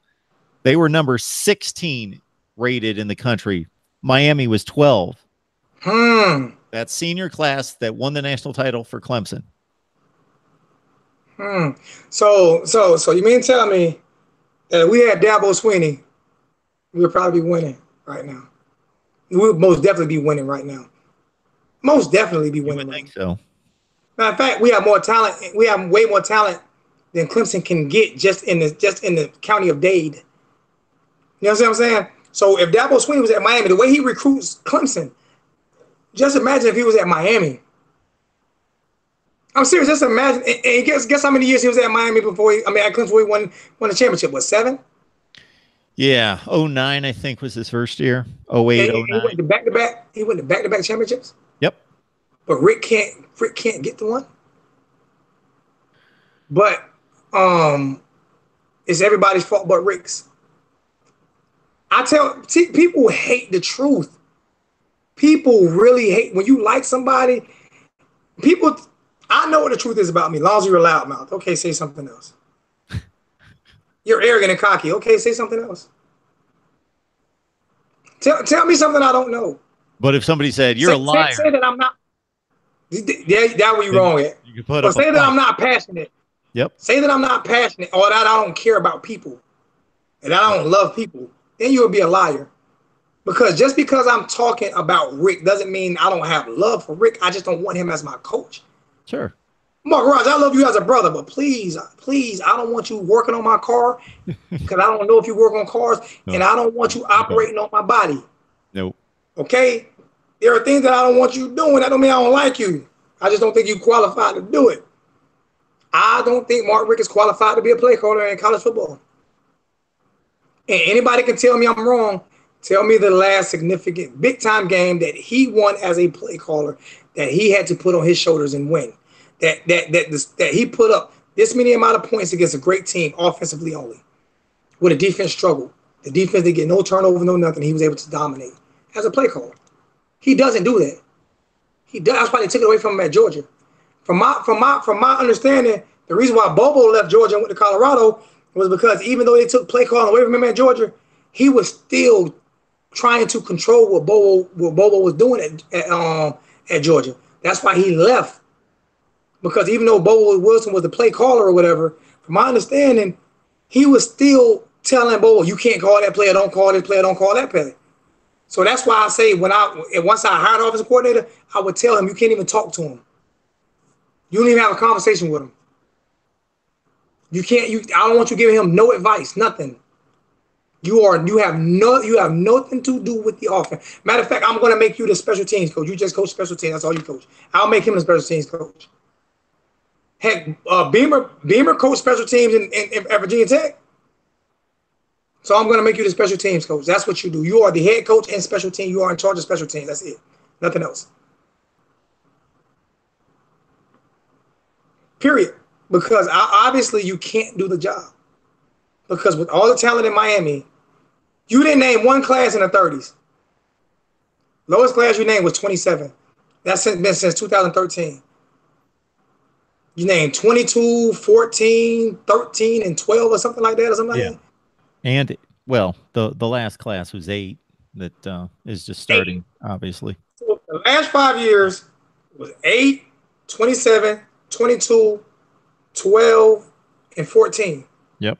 They were number 16 rated in the country. Miami was 12. That senior class that won the national title for Clemson. So you mean to tell me that if we had Dabo Swinney, we would probably be winning right now? We would most definitely be winning right now. Most definitely be winning. I think so. Matter of fact, we have more talent. We have way more talent than Clemson can get just in the county of Dade. You know what I'm saying? So if Dabo Swinney was at Miami, the way he recruits Clemson, just imagine if he was at Miami. I'm serious. Just imagine. And guess how many years he was at Miami before at Clemson before he won the championship? What, 7? Yeah, 2009 I think was his first year. 2008, 2009. He went to back-to-back. He went to back-to-back championships. Yep. But Rick can't get the one. But it's everybody's fault but Rick's. People hate the truth. People really hate when you like somebody. I know what the truth is about me. As long as you're a loudmouth. Okay, say something else. You're arrogant and cocky. Okay, say something else. Tell me something I don't know. But if somebody said you're a liar, say that I'm not. That where you're wrong at. You can put or say that I'm not passionate. Yep. Say that I'm not passionate, or that I don't care about people, and I don't love people. Then you'll be a liar. Because just because I'm talking about Rick doesn't mean I don't have love for Rick. I just don't want him as my coach. Sure. Mark Rogers, I love you as a brother, but please, I don't want you working on my car because I don't know if you work on cars, and I don't want you operating on my body. Nope. Okay? There are things that I don't want you doing. That don't mean I don't like you. I just don't think you qualified to do it. I don't think Mark Richt is qualified to be a play caller in college football. And anybody can tell me I'm wrong. Tell me the last significant big-time game that he won as a play caller that he had to put on his shoulders and win. That he put up this many amount of points against a great team, offensively only, where the defense struggled. The defense didn't get no turnover, no nothing. He was able to dominate as a play caller. He doesn't do that. That's why they took it away from him at Georgia. From my understanding, the reason why Bobo left Georgia and went to Colorado was because even though they took play calling away from him at Georgia, he was still trying to control what Bobo was doing at Georgia. That's why he left. Because even though Bobo Wilson was the play caller or whatever, from my understanding, he was still telling Bobo, you can't call that player, don't call this player, don't call that player. So that's why I say once I hired an offensive coordinator, I would tell him you can't even talk to him. You don't even have a conversation with him. I don't want you giving him no advice, nothing. You have nothing to do with the offense. Matter of fact, I'm going to make you the special teams coach. You just coach special teams. That's all you coach. I'll make him the special teams coach. Heck, Beamer coached special teams at Virginia Tech. So I'm going to make you the special teams coach. That's what you do. You are the head coach and special team. You are in charge of special teams. That's it. Nothing else. Period. Because obviously you can't do the job. Because with all the talent in Miami, you didn't name one class in the 30s. Lowest class you named was 27. That's been since 2013. You named 22, 14, 13, and 12 or something like that or something like that. And, well, the last class was 8 that is just starting, obviously. So the last 5 years was 8, 27, 22, 12, and 14. Yep.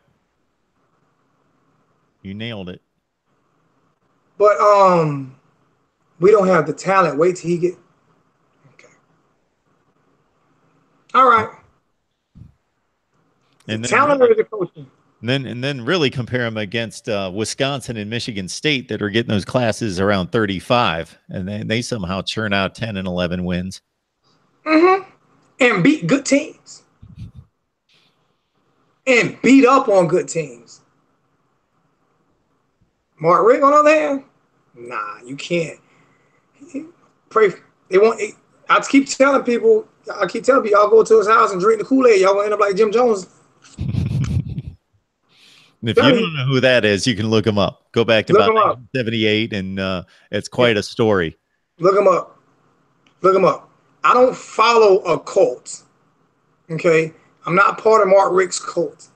You nailed it. But we don't have the talent. Wait till he get. Okay. All right. And the talent or the coaching? And then really compare them against Wisconsin and Michigan State that are getting those classes around 35, and they somehow churn out 10 and 11 wins. Mm-hmm. And beat good teams. And beat up on good teams. Mark Richt, on the other hand, nah, you can't. Pray. They won't. I keep telling people, y'all go to his house and drink the Kool-Aid. Y'all gonna end up like Jim Jones. If you don't know who that is, you can look him up. Go back to about 1978, and it's quite a story. Look him up. Look him up. I don't follow a cult. Okay? I'm not part of Mark Richt's cult.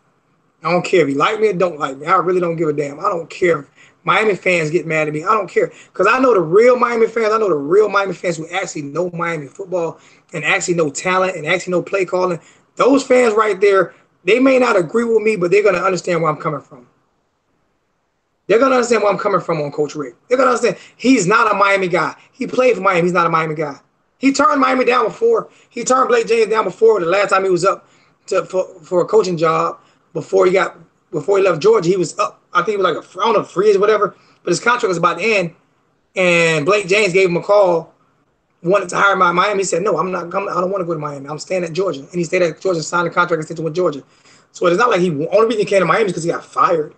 I don't care if you like me or don't like me. I really don't give a damn. I don't care if Miami fans get mad at me. I don't care. Because I know the real Miami fans. I know the real Miami fans who actually know Miami football and actually know talent and actually know play calling. Those fans right there, they may not agree with me, but they're going to understand where I'm coming from. They're going to understand where I'm coming from on Coach Richt. They're going to understand he's not a Miami guy. He played for Miami. He's not a Miami guy. He turned Miami down before. He turned Blake James down before the last time he was up for a coaching job. Before he left Georgia, he was up. I think he was like I don't know, free or whatever. But his contract was about to end, and Blake James gave him a call, wanted to hire him out of Miami. He said, "No, I'm not coming. I don't want to go to Miami. I'm staying at Georgia." And he stayed at Georgia and signed a contract extension with Georgia. So it's not like only reason he came to Miami is because he got fired.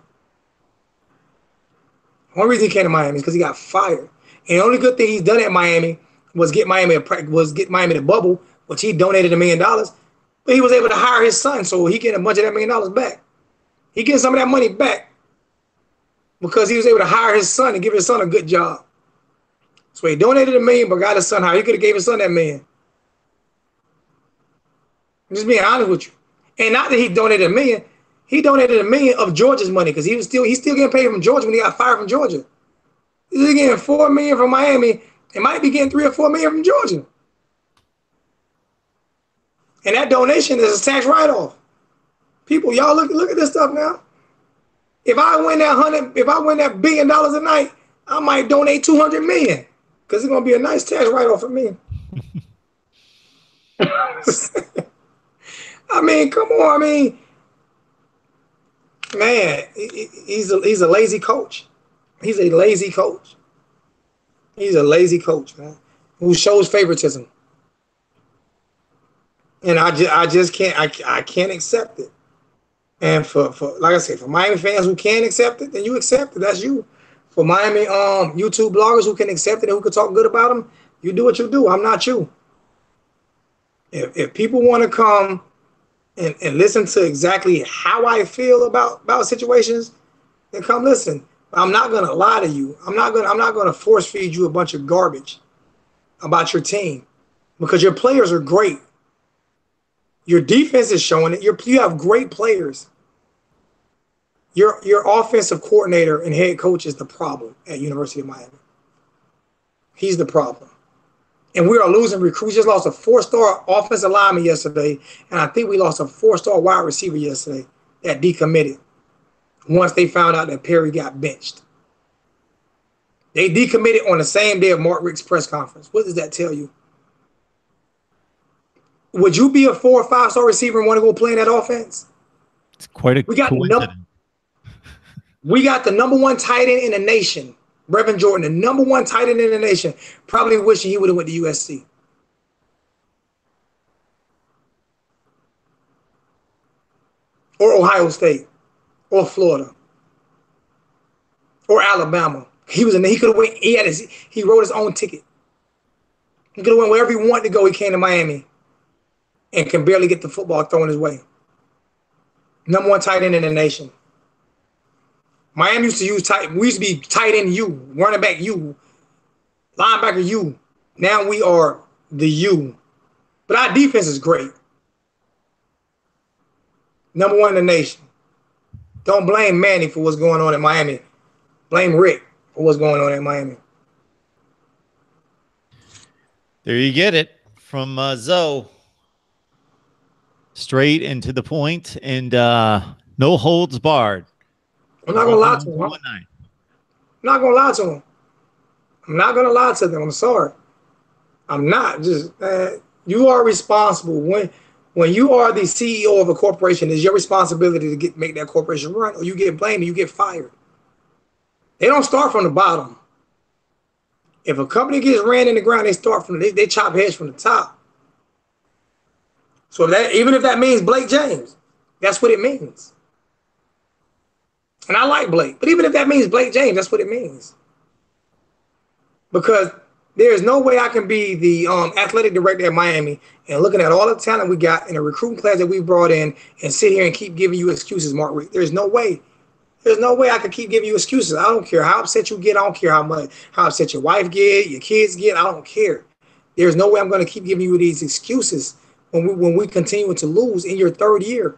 Only reason he came to Miami is because he got fired. And the only good thing he's done at Miami was get Miami the bubble, which he donated $1 million. But he was able to hire his son, so he getting a bunch of that $1 million back. He getting some of that money back because he was able to hire his son and give his son a good job. So he donated $1 million, but got his son hired. He could have gave his son that $1 million. I'm just being honest with you. And not that he donated $1 million, he donated $1 million of Georgia's money because he's still getting paid from Georgia when he got fired from Georgia. He's getting $4 million from Miami. He might be getting $3 or $4 million from Georgia. And that donation is a tax write-off. People, y'all look at this stuff now. If I win that $1 billion a night, I might donate $200 million because it's gonna be a nice tax write-off for me. I mean, come on. I mean, man, he's a lazy coach. He's a lazy coach. He's a lazy coach, man, who shows favoritism. And I just can't accept it. And for like I said, for Miami fans who can accept it, then you accept it. That's you. For Miami YouTube bloggers who can accept it and who can talk good about them, you do what you do. I'm not you. If people want to come and listen to exactly how I feel about situations, then come listen. I'm not gonna lie to you. I'm not gonna force feed you a bunch of garbage about your team because your players are great. Your defense is showing it. You have great players. Your offensive coordinator and head coach is the problem at University of Miami. He's the problem. And we are losing recruits. We just lost a 4-star offensive lineman yesterday, and I think we lost a 4-star wide receiver yesterday that decommitted once they found out that Perry got benched. They decommitted on the same day of Mark Richt's press conference. What does that tell you? Would you be a 4- or 5-star receiver and want to go play in that offense? It's quite a coincidence. We got the #1 tight end in the nation, Brevin Jordan, the #1 tight end in the nation, probably wishing he would have went to USC. Or Ohio State, or Florida, or Alabama. He could have went. He wrote his own ticket. He could have went wherever he wanted to go. He came to Miami, and can barely get the football thrown his way. #1 tight end in the nation. Miami used to use tight. We used to be tight end U, running back U, linebacker U. Now we are the U. But our defense is great. #1 in the nation. Don't blame Manny for what's going on in Miami. Blame Richt for what's going on in Miami. There you get it from Zoe. Straight and to the point, and no holds barred. I'm not gonna lie to him. I'm not gonna lie to him. I'm not gonna lie to them. I'm sorry. I'm not. Just you are responsible when you are the CEO of a corporation. It's your responsibility to make that corporation run, or you get blamed and you get fired. They don't start from the bottom. If a company gets ran in the ground, they chop heads from the top. So that even if that means Blake James, that's what it means. And I like Blake, but even if that means Blake James, that's what it means. Because there's no way I can be the athletic director at Miami and looking at all the talent we got in the recruiting class that we brought in and sit here and keep giving you excuses, Mark Richt. There's no way. There's no way I could keep giving you excuses. I don't care how upset you get. I don't care how upset your wife get, your kids get. I don't care. There's no way I'm going to keep giving you these excuses when we continue to lose in your third year.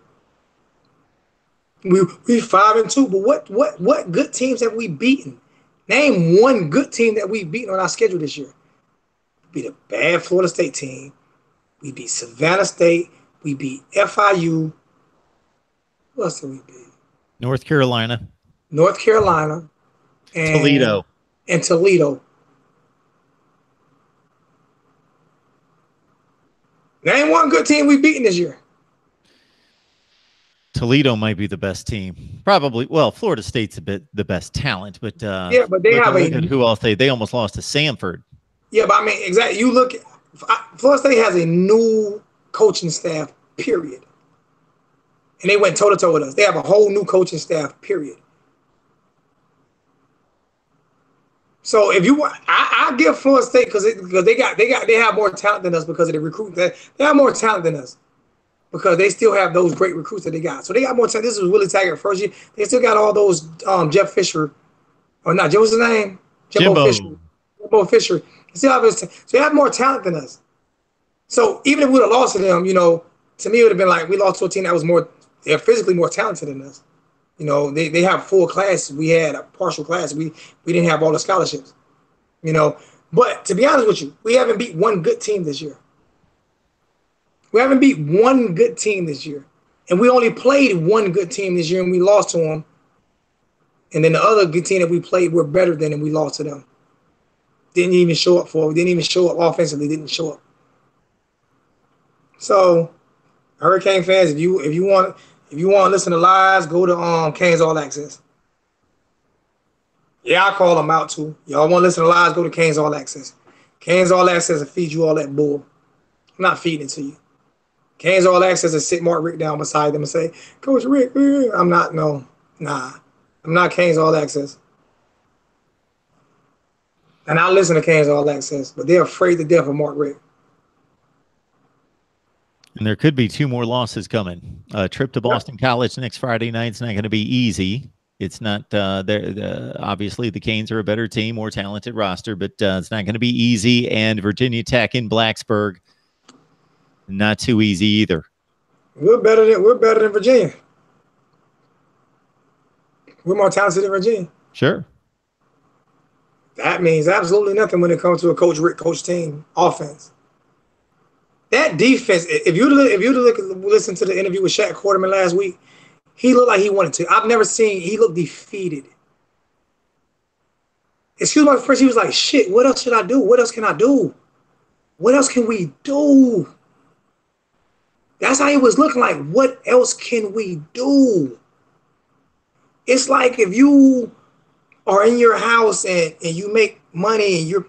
We 5-2, but what good teams have we beaten? Name one good team that we've beaten on our schedule this year. We beat a bad Florida State team. We beat Savannah State. We beat FIU. Who else did we beat? North Carolina. North Carolina. And Toledo. And Toledo. Name one good team we've beaten this year. Toledo might be the best team. Probably. Well, Florida State's the best talent, but yeah, but they have who else they almost lost to Samford. Yeah, but I mean, exactly. You look, Florida State has a new coaching staff, period. And they went toe-to-toe with us. They have a whole new coaching staff, period. So if you want, I give Florida State because they have more talent than us because of the recruiting. They have more talent than us because they still have those great recruits that they got. So they got more talent. This was Willie Taggart first year. They still got all those Jeff Fisher, or not, what's his name? Jimbo Fisher. So they have more talent than us. So even if we would have lost to them, you know, to me it would have been like we lost to a team that was more, they're physically more talented than us. You know, they have full classes. We had a partial class. We didn't have all the scholarships. You know, but to be honest with you, we haven't beat one good team this year. We haven't beat one good team this year. And we only played one good team this year and we lost to them. And then the other good team that we played were better than and we lost to them. Didn't even show up for it. Didn't even show up offensively. Didn't show up. So, Hurricane fans, if you want to listen to lies, go to Canes All Access. Yeah, I call them out too. Y'all want to listen to lies, go to Canes All Access. Canes All Access will feed you all that bull. I'm not feeding it to you. Canes All Access will sit Mark Richt down beside them and say, Coach Rick, I'm not, no, nah. I'm not Canes All Access. And I listen to Canes All Access, but they're afraid to death of Mark Richt. And there could be 2 more losses coming. A trip to Boston College next Friday night is not going to be easy. It's not obviously the Canes are a better team, more talented roster, but it's not going to be easy. And Virginia Tech in Blacksburg, not too easy either. We're better than Virginia. We're more talented than Virginia. Sure. That means absolutely nothing when it comes to a Coach Rick coach team offense. That defense, if you listen to the interview with Shaq Quarterman last week, he looked like he wanted to. I've never seen, he looked defeated. Excuse my French, he was like, shit, what else should I do? What else can I do? What else can we do? That's how he was looking like, what else can we do? It's like if you are in your house and you make money and you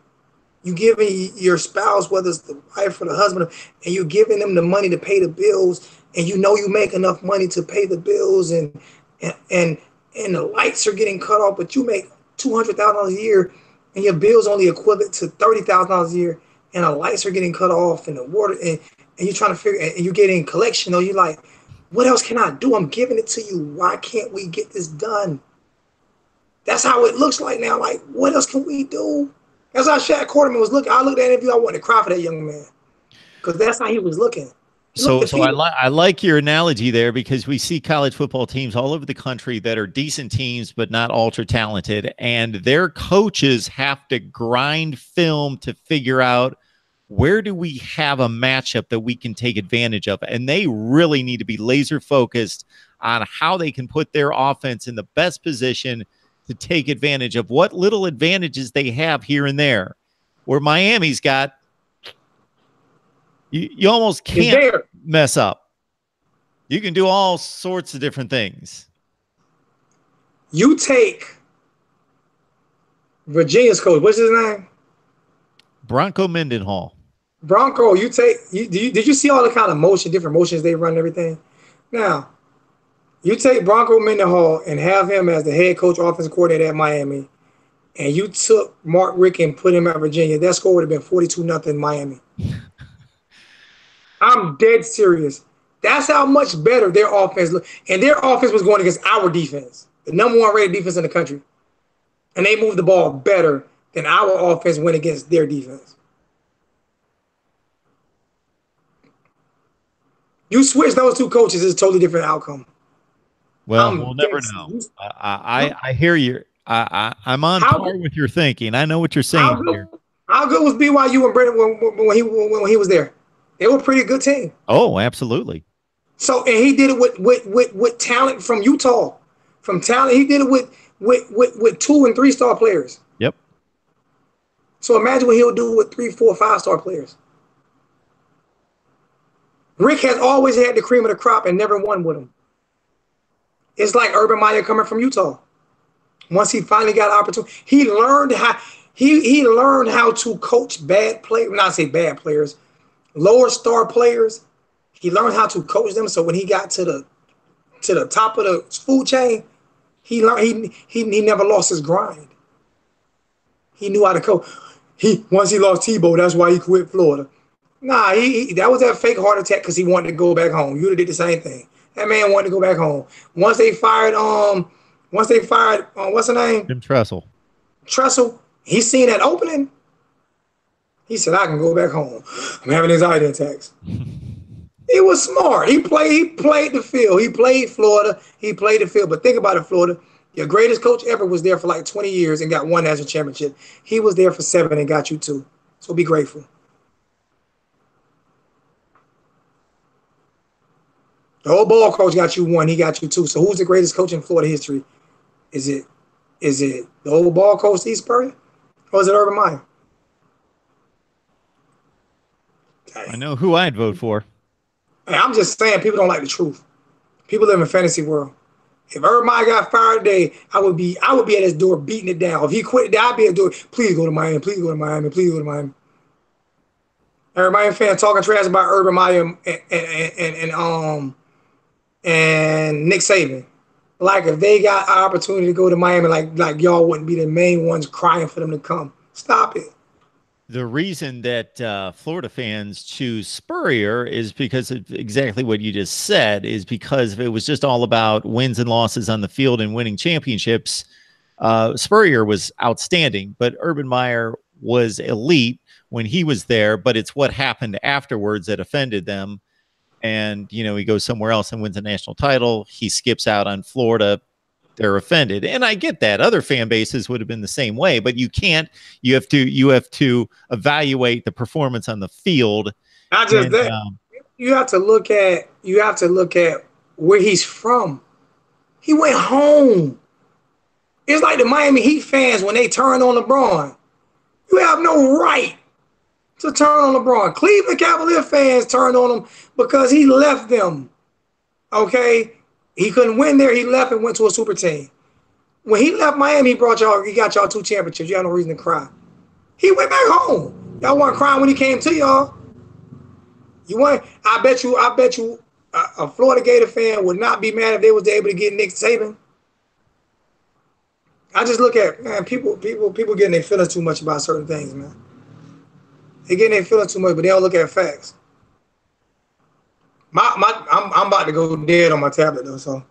giving your spouse, whether it's the wife or the husband, and you're giving them the money to pay the bills, and you know you make enough money to pay the bills, and the lights are getting cut off, but you make $200,000 a year, and your bill's only equivalent to $30,000 a year, and the lights are getting cut off, and the water, and you're trying to figure, and you're getting collection, or you're like, what else can I do? I'm giving it to you. Why can't we get this done? That's how it looks like now. Like, what else can we do? That's how Shaq Quarterman was looking. I looked at that interview. I wanted to cry for that young man because that's how he was looking. So I like your analogy there because we see college football teams all over the country that are decent teams but not ultra talented, and their coaches have to grind film to figure out where do we have a matchup that we can take advantage of, and they really need to be laser focused on how they can put their offense in the best position to take advantage of what little advantages they have here and there. Where Miami's got, you almost can't mess up. You can do all sorts of different things. You take Virginia's coach, what's his name? Bronco Mendenhall. Bronco, did you see all the kind of different motions they run and everything? Now, you take Bronco Mendenhall and have him as the head coach, offensive coordinator at Miami, and you took Mark Richt and put him at Virginia, that score would have been 42-0 Miami. I'm dead serious. That's how much better their offense looked. And their offense was going against our defense. the #1 rated defense in the country. And they move the ball better than our offense went against their defense. You switch those two coaches, it's a totally different outcome. Well, we'll never know. I hear you. I'm on par with your thinking. I know what you're saying here. How good was BYU and Brennan when he was there? They were a pretty good team. Oh, absolutely. So, and he did it with talent from Utah. From talent, he did it with 2- and 3-star players. Yep. So imagine what he'll do with 3, 4, 5-star players. Richt has always had the cream of the crop and never won with him. It's like Urban Meyer coming from Utah. Once he finally got an opportunity, he learned how to coach bad players. Not say bad players, lower star players. He learned how to coach them. So when he got to the top of the food chain, he learned he never lost his grind. He knew how to coach. Once he lost Tebow, that's why he quit Florida. Nah, that was that fake heart attack because he wanted to go back home. You'd have did the same thing. That man wanted to go back home. Once they fired what's her name? Jim Tressel. He seen that opening. He said, I can go back home. I'm having anxiety attacks. He was smart. He played the field. He played Florida. He played the field. But think about it, Florida. Your greatest coach ever was there for like 20 years and got 1 national championship. He was there for 7 and got you 2. So be grateful. The old ball coach got you 1. He got you 2. So who's the greatest coach in Florida history? Is it the old ball coach, Steve Spurrier, or is it Urban Meyer? I know who I'd vote for. Hey, I'm just saying, people don't like the truth. People live in a fantasy world. If Urban Meyer got fired today, I would be at his door beating it down. If he quit today, I'd be at the door. Please go to Miami. Please go to Miami. Please go to Miami. Every Miami fan talking trash about Urban Meyer and Nick Saban. Like if they got an opportunity to go to Miami, like y'all wouldn't be the main ones crying for them to come. Stop it. The reason that Florida fans choose Spurrier is because of exactly what you just said, is because if it was just all about wins and losses on the field and winning championships, Spurrier was outstanding, but Urban Meyer was elite when he was there, but it's what happened afterwards that offended them. And, you know, he goes somewhere else and wins a national title. He skips out on Florida. They're offended. And I get that. Other fan bases would have been the same way, but you can't. You have to evaluate the performance on the field. Not just that. You have to look at where he's from. He went home. It's like the Miami Heat fans when they turn on LeBron. You have no right to turn on LeBron. Cleveland Cavalier fans turned on him because he left them. Okay? He couldn't win there. He left and went to a super team. When he left Miami, he got y'all 2 championships. You have no reason to cry. He went back home. Y'all weren't crying when he came to y'all. You weren't. I bet you a Florida Gator fan would not be mad if they was able to get Nick Saban. I just look at, man, people getting their feelings too much about certain things, man. They getting their feelings too much, but they don't look at facts. I'm about to go dead on my tablet though, so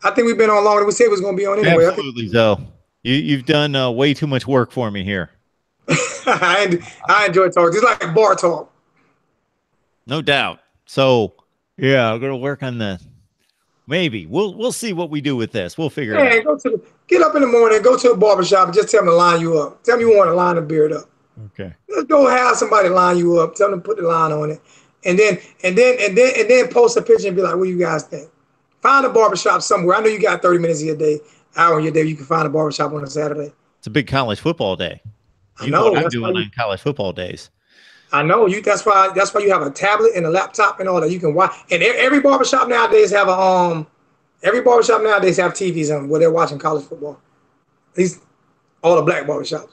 I think we've been on longer than we said we was going to be on anyway. Absolutely, Zoe. You've done way too much work for me here. I enjoy talking. It's like bar talk. No doubt. So yeah, I'm gonna work on the. Maybe we'll see what we do with this. We'll figure it out. Get up in the morning, go to a barbershop, and just tell them to line you up. Tell them you want to line the beard up. Okay. Let's go have somebody line you up. Tell them to put the line on it. And then post a picture and be like, what do you guys think? Find a barbershop somewhere. I know you got 30 minutes of your day, hour of your day. You can find a barbershop on a Saturday. It's a big college football day. You know what I'm doing on college football days. I know you. That's why you have a tablet and a laptop and all that. You can watch. And every barbershop nowadays have TVs on where they're watching college football. At least all the black barbershops.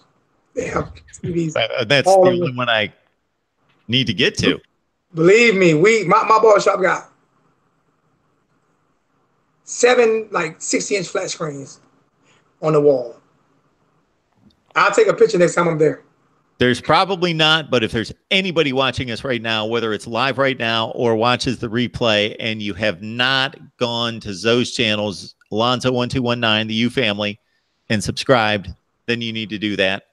They have TVs. That's the only one I need to get to. Believe me, my barbershop got 7 60-inch flat screens on the wall. I'll take a picture next time I'm there. There's probably not, but if there's anybody watching us right now, whether it's live right now or watches the replay, and you have not gone to Zoe's channels Alonzo1219, the U family, and subscribed, then you need to do that.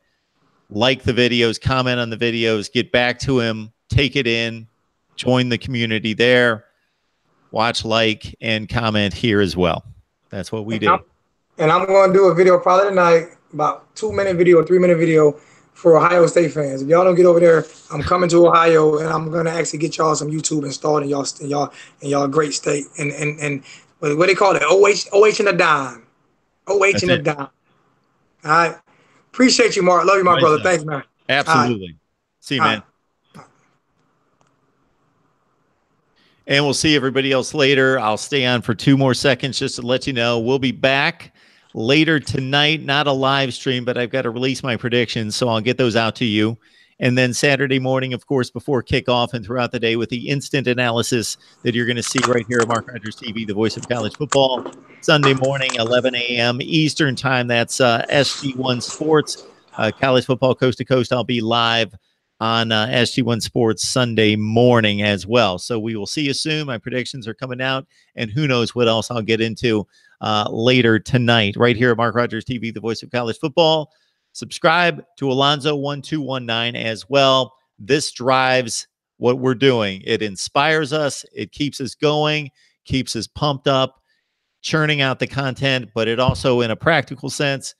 Like the videos, comment on the videos, get back to him, take it in, join the community there, watch, like, and comment here as well. That's what we do. And I'm going to do a video probably tonight, about 2-minute video, 3-minute video for Ohio State fans. If y'all don't get over there, I'm coming to Ohio, and I'm going to actually get y'all some YouTube installed in y'all great state. And what they call it, OH and a dime. OH and a dime. All right. Appreciate you, Mark. Love you, my brother. Thanks, man. Absolutely. Right. See you, man. And we'll see everybody else later. I'll stay on for 2 more seconds just to let you know. We'll be back later tonight. Not a live stream, but I've got to release my predictions, so I'll get those out to you. And then Saturday morning, of course, before kickoff and throughout the day with the instant analysis that you're going to see right here at Mark Rogers TV, the voice of college football. Sunday morning, 11 a.m. Eastern time. That's SG1 Sports, college football coast to coast. I'll be live on SG1 Sports Sunday morning as well. So we will see you soon. My predictions are coming out, and who knows what else I'll get into later tonight right here at Mark Rogers TV, the voice of college football. Subscribe to Alonzo1219 as well. This drives what we're doing. It inspires us. It keeps us going, keeps us pumped up, churning out the content, but it also, in a practical sense,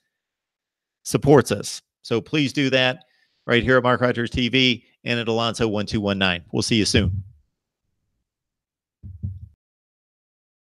supports us. So please do that right here at Mark Rogers TV and at Alonzo1219. We'll see you soon.